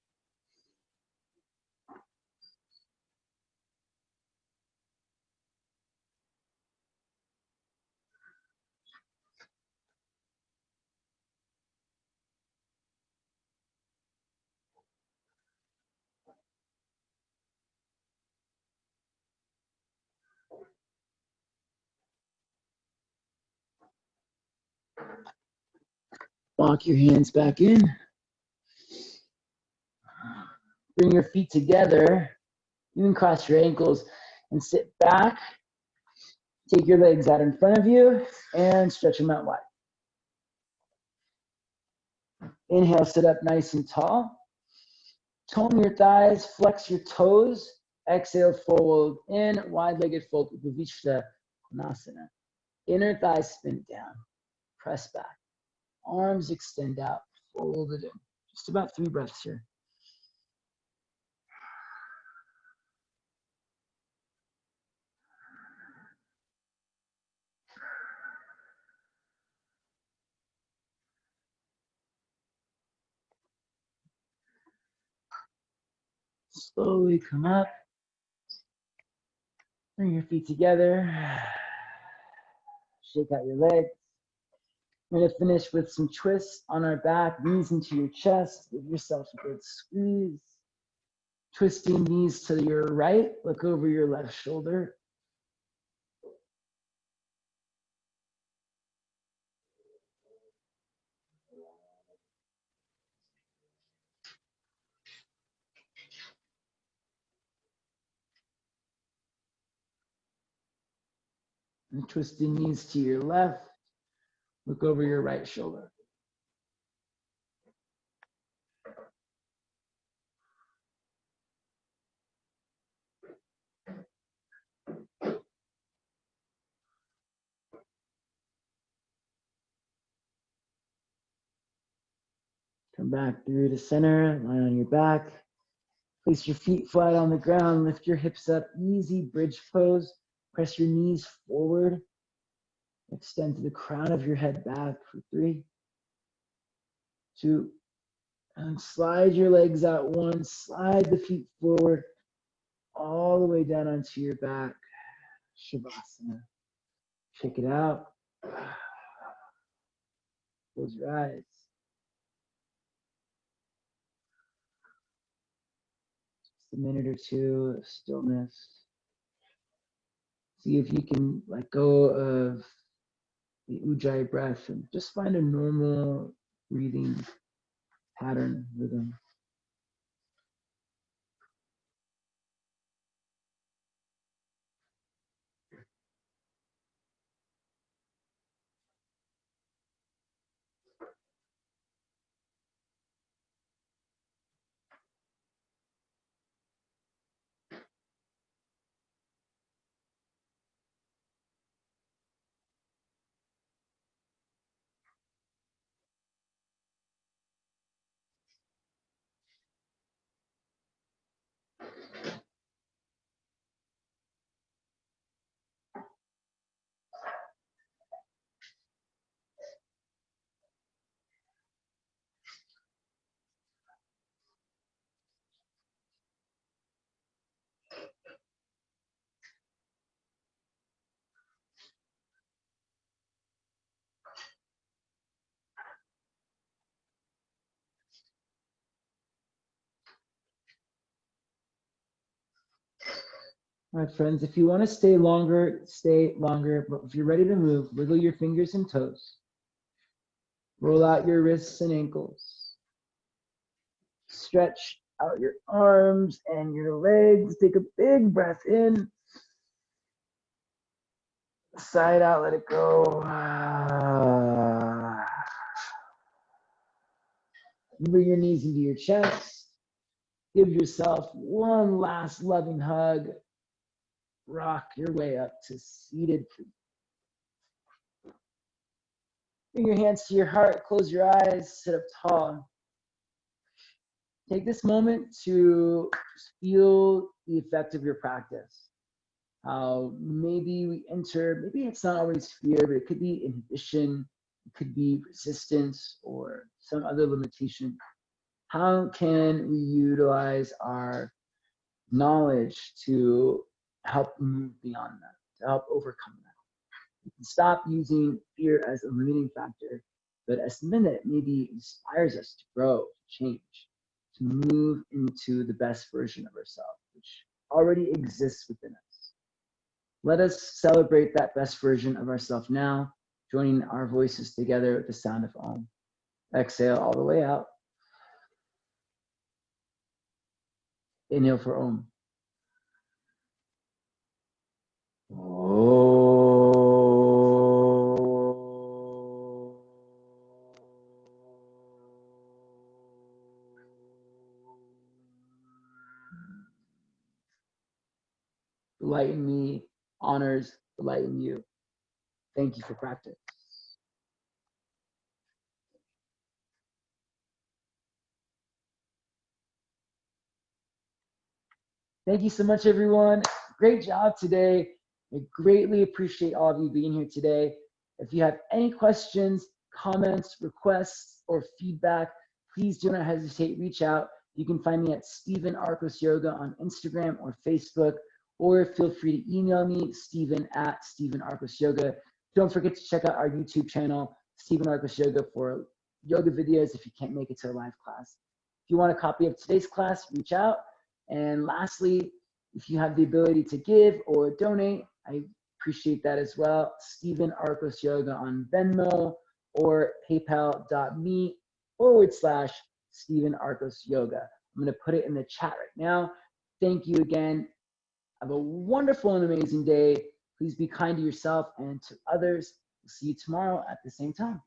Walk your hands back in. Bring your feet together. You can cross your ankles and sit back. Take your legs out in front of you and stretch them out wide. Inhale, sit up nice and tall. Tone your thighs, flex your toes. Exhale, fold in, wide-legged fold, Upavishta Konasana. Inner thighs spin down, press back. Arms extend out, fold it in. Just about 3 breaths here. Slowly come up. Bring your feet together. Shake out your legs. We're going to finish with some twists on our back, knees into your chest. Give yourself a good squeeze. Twisting knees to your right. Look over your left shoulder. And twisting knees to your left. Look over your right shoulder. Come back through the center, lie on your back. Place your feet flat on the ground, lift your hips up, easy bridge pose. Press your knees forward. Extend to the crown of your head back for 3, 2, and slide your legs out 1. Slide the feet forward all the way down onto your back. Shavasana. Check it out. Close your eyes. Just a minute or 2 of stillness. See if you can let go of the ujjayi breath and just find a normal breathing pattern, rhythm. All right, friends, if you want to stay longer, stay longer. But if you're ready to move, wiggle your fingers and toes. Roll out your wrists and ankles. Stretch out your arms and your legs. Take a big breath in. Side out, let it go. Bring your knees into your chest. Give yourself one last loving hug. Rock your way up to seated. Bring your hands to your heart, close your eyes, sit up tall. Take this moment to just feel the effect of your practice. How maybe we enter, maybe it's not always fear, but it could be inhibition, it could be resistance or some other limitation. How can we utilize our knowledge to help move beyond that, to help overcome that? We can stop using fear as a limiting factor, but as something that maybe inspires us to grow, to change, to move into the best version of ourselves, which already exists within us. Let us celebrate that best version of ourselves now, joining our voices together with the sound of Om. Exhale all the way out. Inhale for Om. The light in me honors the light in you. Thank you for practice. Thank you so much, everyone. Great job today. I greatly appreciate all of you being here today. If you have any questions, comments, requests, or feedback, please do not hesitate, reach out. You can find me at Stephen Arcos Yoga on Instagram or Facebook, or feel free to email me, Stephen @Stephen Yoga. Don't forget to check out our YouTube channel, Stephen Arcos Yoga, for yoga videos if you can't make it to a live class. If you want a copy of today's class, reach out. And lastly, if you have the ability to give or donate, I appreciate that as well. Stephen Arcos Yoga on Venmo or paypal.me/Stephen Arcos Yoga. I'm going to put it in the chat right now. Thank you again. Have a wonderful and amazing day. Please be kind to yourself and to others. We'll see you tomorrow at the same time.